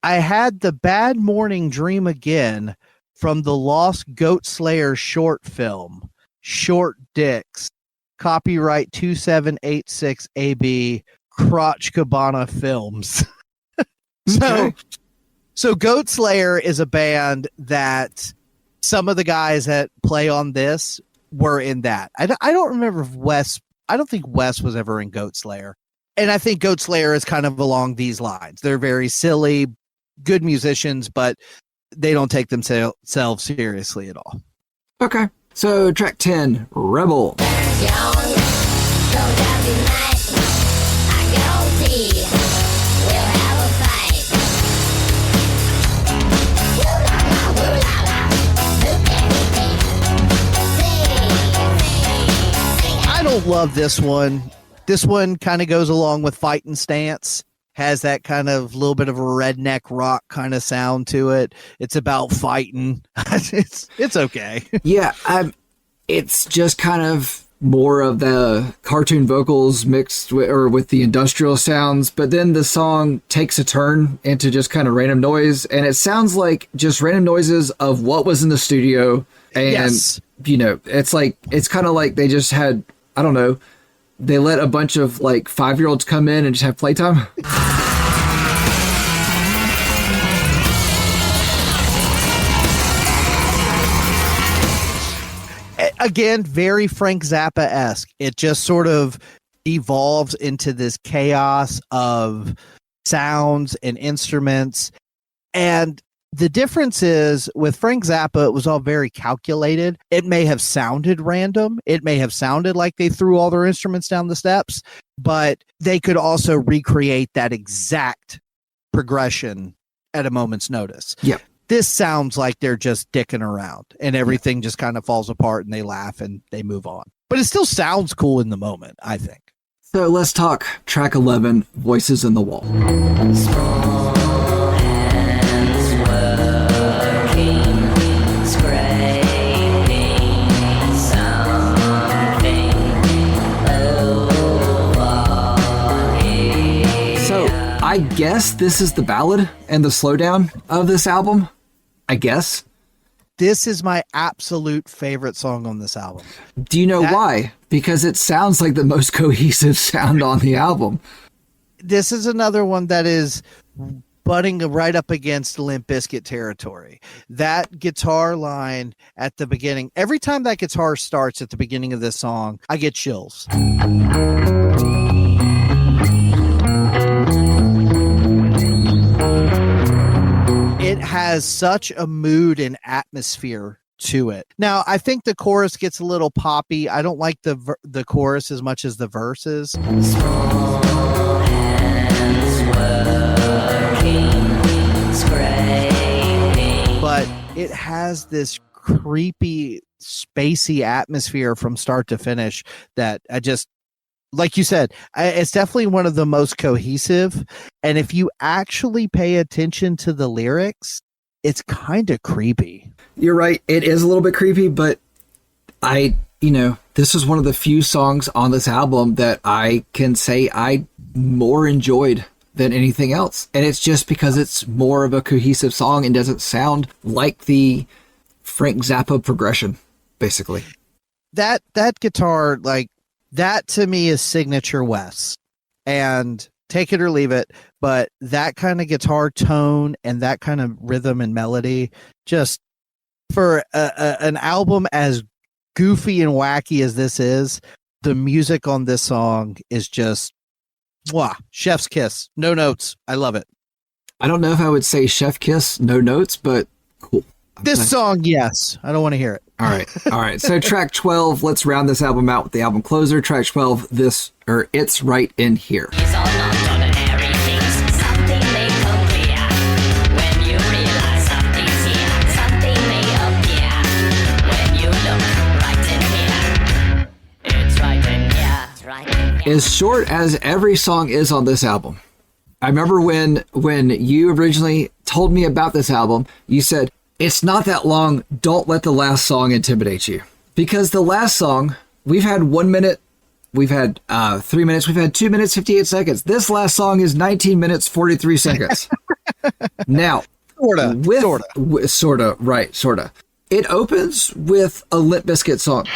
"I had the bad morning dream again from the Lost Goat Slayer short film, Short Dicks, copyright 2786 AB, Crotch Cabana Films." So Goat Slayer is a band that some of the guys that play on this were in that. I don't remember if I don't think Wes was ever in Goat Slayer. And I think Goat Slayer is kind of along these lines. They're very silly, good musicians, but they don't take themselves seriously at all. Okay. So track 10, Rebel. I don't love this one. This one kind of goes along with Fightin' Stance, has that kind of little bit of a redneck rock kind of sound to it. It's about fighting. It's okay. Yeah, it's just kind of more of the cartoon vocals mixed with the industrial sounds, but then the song takes a turn into just kind of random noise, and it sounds like just random noises of what was in the studio. And, it's kind of like they just had, I don't know, they let a bunch of like 5-year-olds come in and just have playtime. Again, very Frank Zappa-esque. It just sort of evolves into this chaos of sounds and instruments. And the difference is with Frank Zappa, it was all very calculated. It may have sounded random. It may have sounded like they threw all their instruments down the steps, but they could also recreate that exact progression at a moment's notice. Yep. This sounds like they're just dicking around and everything just kind of falls apart and they laugh and they move on. But it still sounds cool in the moment, I think. So let's talk track 11, Voices in the Wall. I guess this is the ballad and the slowdown of this album. I guess. This is my absolute favorite song on this album. Do you know why? Because it sounds like the most cohesive sound on the album. This is another one that is butting right up against Limp Bizkit territory. That guitar line at the beginning, every time that guitar starts at the beginning of this song, I get chills. It has such a mood and atmosphere to it. Now, I think the chorus gets a little poppy. I don't like the chorus as much as the verses. Small hands it has this creepy, spacey atmosphere from start to finish that I just, like you said, it's definitely one of the most cohesive. And if you actually pay attention to the lyrics, it's kind of creepy. You're right. It is a little bit creepy, but this is one of the few songs on this album that I can say I more enjoyed than anything else. And it's just because it's more of a cohesive song and doesn't sound like the Frank Zappa progression, basically. That guitar, like, that to me is signature Wes. And take it or leave it, but that kind of guitar tone and that kind of rhythm and melody, just for an album as goofy and wacky as this is, the music on this song is just chef's kiss. No notes. I love it. I don't know if I would say chef kiss, no notes, but cool. This song, yes. I don't want to hear it. All right. So track 12, let's round this album out with the album closer. Track 12, It's Right in Here. It's all non-ordinary things. Something may come clear when you realize something's here. Something may appear when you look right in here. It's right in here. It's right in here. As short as every song is on this album. I remember when you originally told me about this album, you said, it's not that long. Don't let the last song intimidate you. Because the last song, we've had 1 minute, we've had 3 minutes, we've had 2 minutes, 58 seconds. This last song is 19 minutes, 43 seconds. Now, sorta. It opens with a Limp Bizkit song.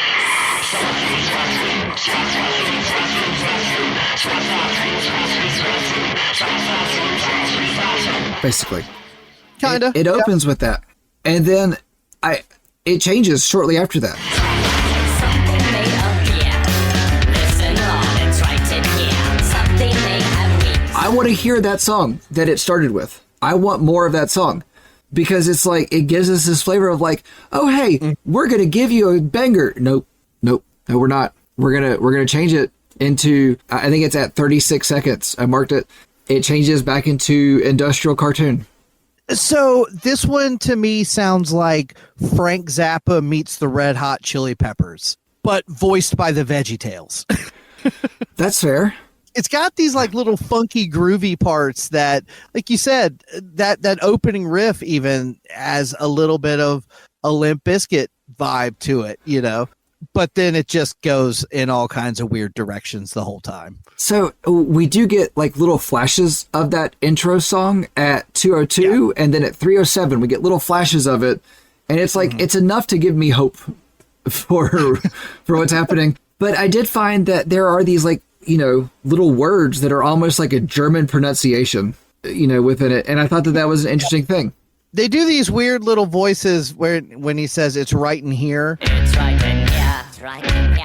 Basically. Kinda. It opens with that. And then it changes shortly after that. Something may appear. Listen on, it's right in here. Something may have wings. I want to hear that song that it started with. I want more of that song because it's like it gives us this flavor of like, oh hey, we're gonna give you a banger. Nope, no, we're not. We're gonna change it into. I think it's at 36 seconds. I marked it. It changes back into industrial cartoon. So this one to me sounds like Frank Zappa meets the Red Hot Chili Peppers, but voiced by the VeggieTales. That's fair. It's got these like little funky groovy parts that, like you said, that opening riff even has a little bit of a Limp Bizkit vibe to it, but then it just goes in all kinds of weird directions the whole time. So we do get like little flashes of that intro song at 2:02, and then at 3:07 we get little flashes of it, and it's like it's enough to give me hope for what's happening. But I did find that there are these like little words that are almost like a German pronunciation, within it, and I thought that was an interesting thing. They do these weird little voices when he says it's right in here. It's right in here. It's right in here.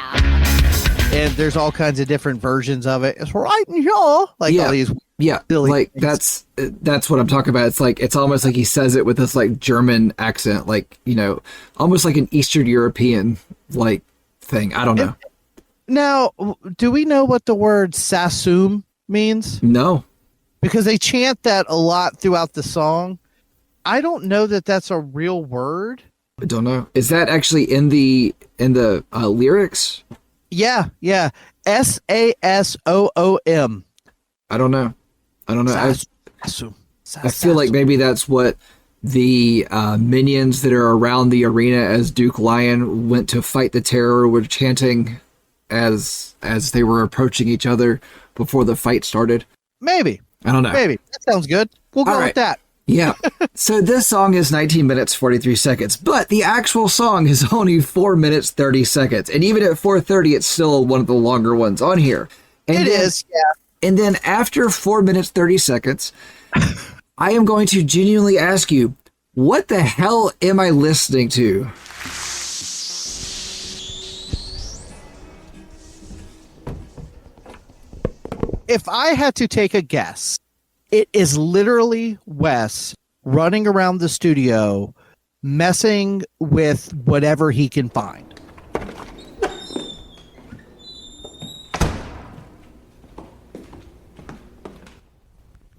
And there's all kinds of different versions of it. It's right in here. All these silly things. That's what I'm talking about. It's like it's almost like he says it with this like German accent, like almost like an Eastern European like thing. I don't know. Now, do we know what the word Sassoon means? No, because they chant that a lot throughout the song. I don't know that that's a real word. I don't know. Is that actually in the lyrics? Yeah. Sassoom. I don't know. Sassoon. I feel like maybe that's what the minions that are around the arena as Duke Lion went to fight the terror were chanting as they were approaching each other before the fight started. Maybe. I don't know. Maybe. That sounds good. We'll go with that. Yeah. So this song is 19 minutes, 43 seconds, but the actual song is only 4 minutes, 30 seconds. And even at 4:30, it's still one of the longer ones on here. And it is, yeah. And then after 4 minutes, 30 seconds, I am going to genuinely ask you, what the hell am I listening to? If I had to take a guess, it is literally Wes running around the studio, messing with whatever he can find.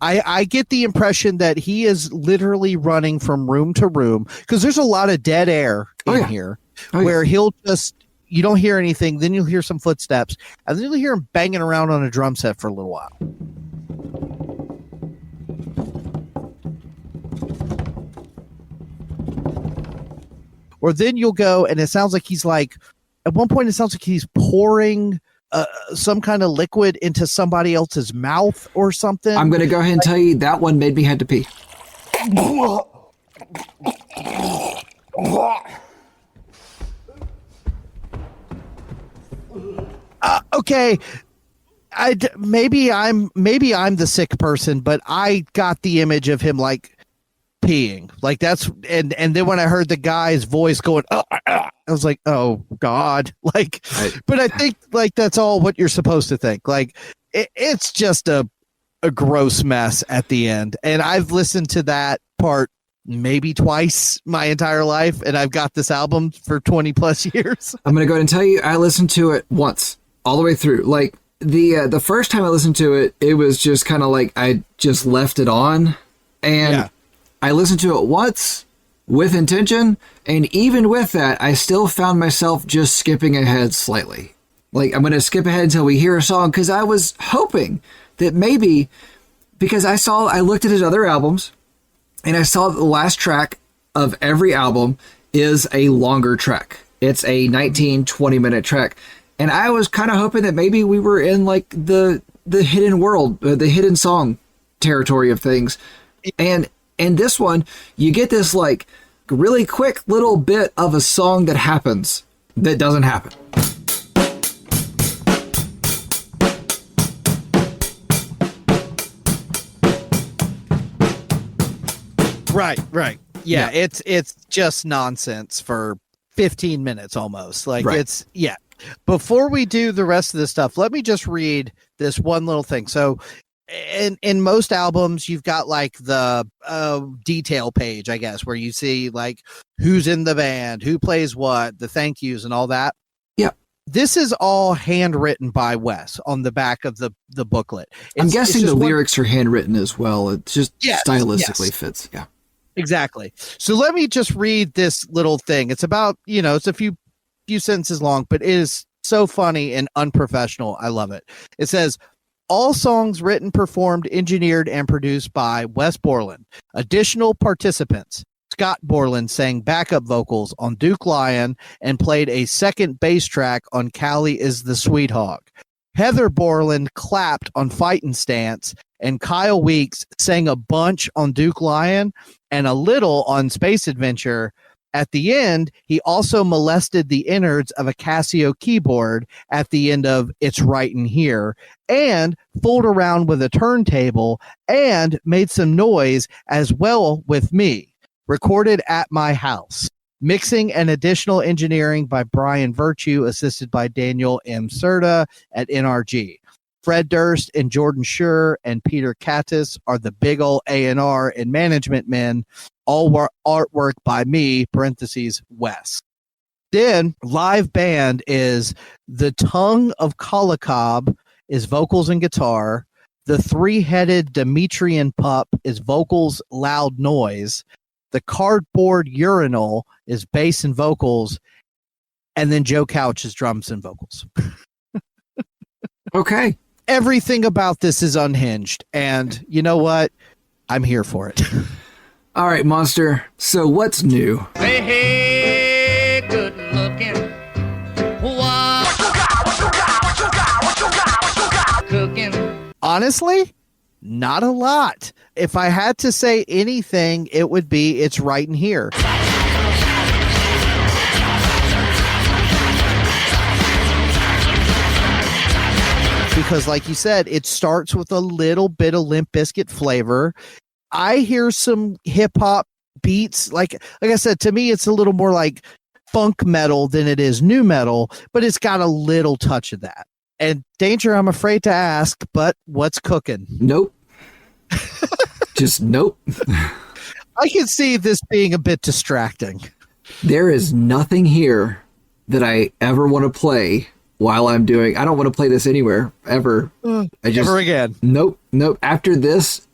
I get the impression that he is literally running from room to room because there's a lot of dead air in here where he'll just, you don't hear anything. Then you'll hear some footsteps and then you'll hear him banging around on a drum set for a little while. Or then you'll go and it sounds like he's like, at one point it sounds like he's pouring some kind of liquid into somebody else's mouth or something. I'm going to go ahead and tell you that one made me had to pee. Okay. Maybe I'm the sick person, but I got the image of him like peeing. Like that's and then when I heard the guy's voice going, I was like, oh God. Like, but I think like that's all what you're supposed to think. Like it's just a gross mess at the end. And I've listened to that part maybe twice my entire life, and I've got this album for 20 plus years. I'm going to go ahead and tell you, I listened to it once, all the way through. Like the first time I listened to it, it was just kind of like I just left it on, and I listened to it once with intention, and even with that, I still found myself just skipping ahead slightly. Like, I'm going to skip ahead until we hear a song, because I was hoping that maybe, because I looked at his other albums, and I saw that the last track of every album is a longer track. It's a 19, 20-minute track. And I was kind of hoping that maybe we were in, like, the hidden world, the hidden song territory of things. And in this one, you get this, like, really quick little bit of a song that happens that doesn't happen. Right. Yeah, it's just nonsense for 15 minutes almost. Like it's Before we do the rest of this stuff, let me just read this one little thing. So in most albums, you've got like the detail page, I guess, where you see like who's in the band, who plays what, the thank yous and all that. Yeah. This is all handwritten by Wes on the back of the booklet. I'm guessing the lyrics are handwritten as well. It just stylistically fits. Yeah. Exactly. So let me just read this little thing. It's about, it's a few sentences long, but it is so funny and unprofessional. I love it. It says, all songs written, performed, engineered, and produced by Wes Borland. Additional participants. Scott Borland sang backup vocals on Duke Lion and played a second bass track on Callie is the Sweet Hog. Heather Borland clapped on Fightin' Stance, and Kyle Weeks sang a bunch on Duke Lion and a little on Space Adventure. At the end, he also molested the innards of a Casio keyboard at the end of It's Right in Here, and fooled around with a turntable and made some noise as well with me. Recorded at my house. Mixing and additional engineering by Brian Virtue, assisted by Daniel M. Serta at NRG. Fred Durst and Jordan Schur and Peter Kattis are the big ol' A&R and management men. All artwork by me, parentheses, Wes. Then live band is The Tongue of Kalakob is vocals and guitar. The Three-Headed Demetrian Pup is vocals, loud noise. The Cardboard Urinal is bass and vocals. And then Joe Couch is drums and vocals. Okay. Everything about this is unhinged. And you know what? I'm here for it. All right, Monster. So what's new? Hey, good looking. What you got? Cooking. Honestly, not a lot. If I had to say anything, it would be It's Right in Here. Because like you said, it starts with a little bit of Limp Bizkit flavor. I hear some hip hop beats. Like I said, to me, it's a little more like funk metal than it is new metal, but it's got a little touch of that. And Danger, I'm afraid to ask, but what's cooking? Nope. Just nope. I can see this being a bit distracting. There is nothing here that I ever want to play while I'm doing. I don't want to play this anywhere ever. Never again. Nope. After this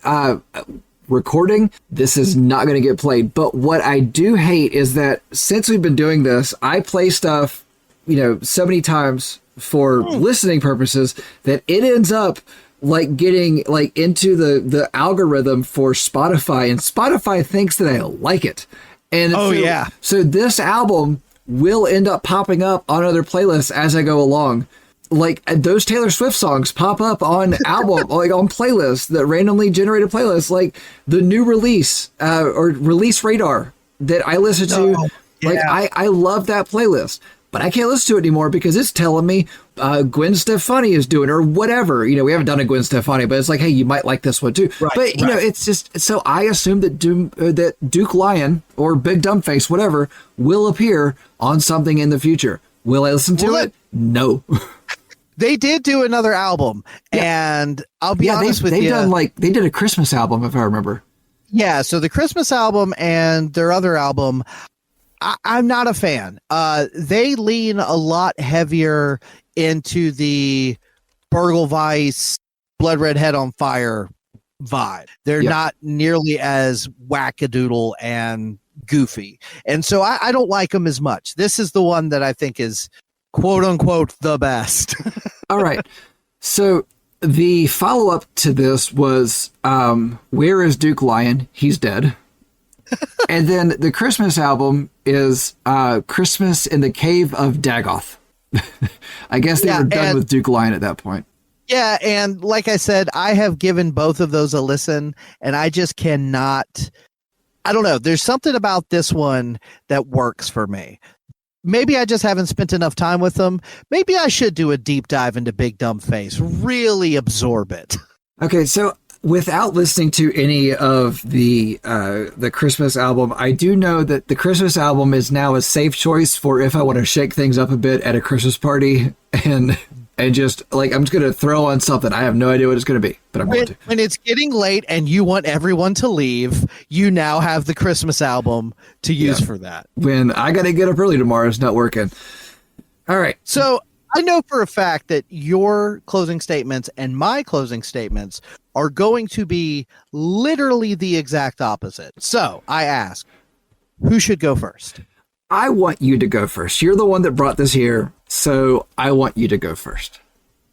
recording, this is not going to get played. But what I do hate is that since we've been doing this, I play stuff, so many times for listening purposes that it ends up like getting like into the algorithm for Spotify, and Spotify thinks that I like it. And so this album will end up popping up on other playlists as I go along. Like those Taylor Swift songs pop up on album, like on playlists, that randomly generated playlists, like the new release or release radar that I listen to. Like I love that playlist, but I can't listen to it anymore because it's telling me Gwen Stefani is doing, or whatever. We haven't done a Gwen Stefani, but it's like, hey, you might like this one too. Right, but it's just, so I assume that Duke Lion or Big Dumb Face, whatever, will appear on something in the future. Will I listen to it? No. They did do another album, and I'll be honest with you. They did a Christmas album, if I remember. Yeah, so the Christmas album and their other album, I'm not a fan. They lean a lot heavier into the Burgleweiss, Blood Red Head on Fire vibe. They're not nearly as wackadoodle and goofy. And so I don't like them as much. This is the one that I think is quote unquote the best. All right. So the follow-up to this was Where is Duke Lion? He's dead. And then the Christmas album is Christmas in the Cave of Dagoth. I guess they were done with Duke Lion at that point. Yeah, and like I said, I have given both of those a listen, and I just cannot. I don't know. There's something about this one that works for me. Maybe I just haven't spent enough time with them. Maybe I should do a deep dive into Big Dumb Face, really absorb it. Okay, so without listening to any of the Christmas album, I do know that the Christmas album is now a safe choice for if I want to shake things up a bit at a Christmas party and just like, I'm just going to throw on something. I have no idea what it's going to be, but I'm going to. When it's getting late and you want everyone to leave, you now have the Christmas album to use for that. When I got to get up early tomorrow, it's not working. All right. So I know for a fact that your closing statements and my closing statements are going to be literally the exact opposite. So I ask, who should go first? I want you to go first. You're the one that brought this here, so I want you to go first.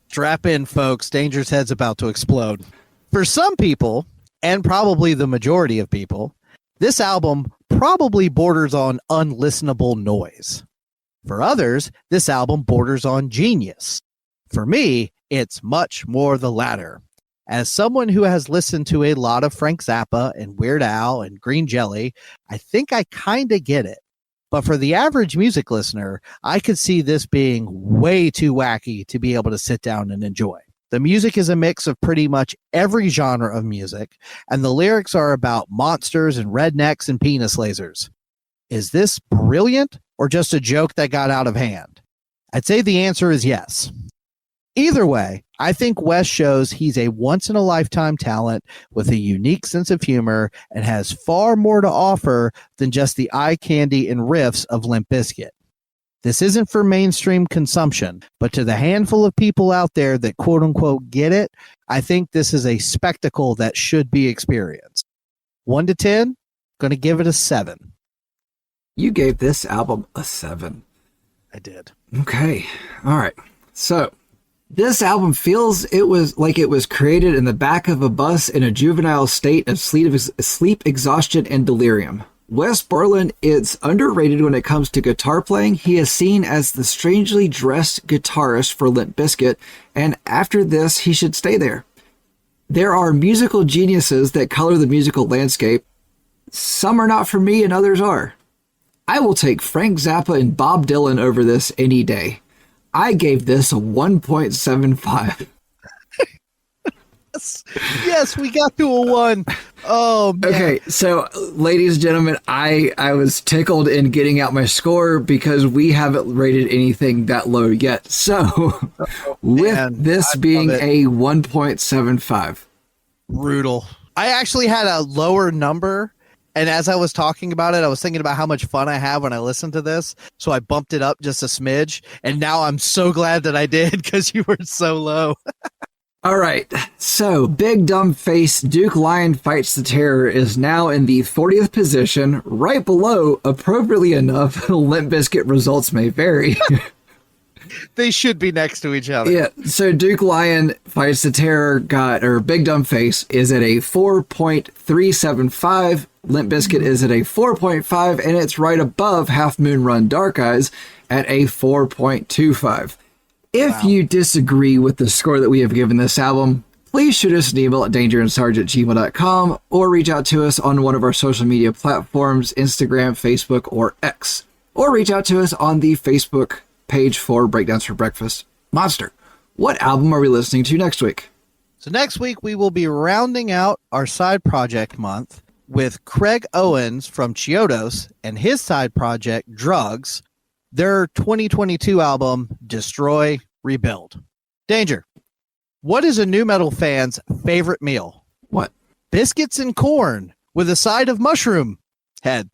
Strap in, folks. Danger's head's about to explode. For some people, and probably the majority of people, this album probably borders on unlistenable noise. For others, this album borders on genius. For me, it's much more the latter. As someone who has listened to a lot of Frank Zappa and Weird Al and Green Jelly, I think I kind of get it. But for the average music listener, I could see this being way too wacky to be able to sit down and enjoy. The music is a mix of pretty much every genre of music, and the lyrics are about monsters and rednecks and penis lasers. Is this brilliant or just a joke that got out of hand? I'd say the answer is yes. Either way, I think Wes shows he's a once-in-a-lifetime talent with a unique sense of humor and has far more to offer than just the eye candy and riffs of Limp Bizkit. This isn't for mainstream consumption, but to the handful of people out there that quote-unquote get it, I think this is a spectacle that should be experienced. 1 to 10, going to give it a 7. You gave this album a 7. I did. Okay. All right. So this album feels it was created in the back of a bus in a juvenile state of sleep exhaustion and delirium. Wes Borland is underrated when it comes to guitar playing. He is seen as the strangely dressed guitarist for Limp Bizkit, and after this, he should stay there. There are musical geniuses that color the musical landscape. Some are not for me and others are. I will take Frank Zappa and Bob Dylan over this any day. I gave this a 1.75. Yes, we got to a 1. Oh, man. Okay, so ladies and gentlemen, I was tickled in getting out my score because we haven't rated anything that low yet. So with this being a 1.75. Brutal. I actually had a lower number, And as I was talking about it, I was thinking about how much fun I have when I listen to this. So I bumped it up just a smidge. And now I'm so glad that I did because you were so low. All right. So Big Dumb Face Duke Lion Fights the Terror is now in the 40th position, right below, appropriately enough, Limp Bizkit results may vary. They should be next to each other. Yeah, so Duke Lion Fights the Terror Big Dumb Face is at a 4.375. Limp Bizkit is at a 4.5, and it's right above Half Moon Run Dark Eyes at a 4.25. If you disagree with the score that we have given this album, please shoot us an email at dangerandsarge@gmail.com or reach out to us on one of our social media platforms, Instagram, Facebook, or X. Or reach out to us on the Facebook page for Breakdowns for Breakfast. Monster, what album are we listening to next week? So next week, we will be rounding out our side project month with Craig Owens from Chiodos and his side project, Drugs, their 2022 album, Destroy, Rebuild. Danger, what is a nu metal fan's favorite meal? What? Biscuits and corn with a side of mushroom head.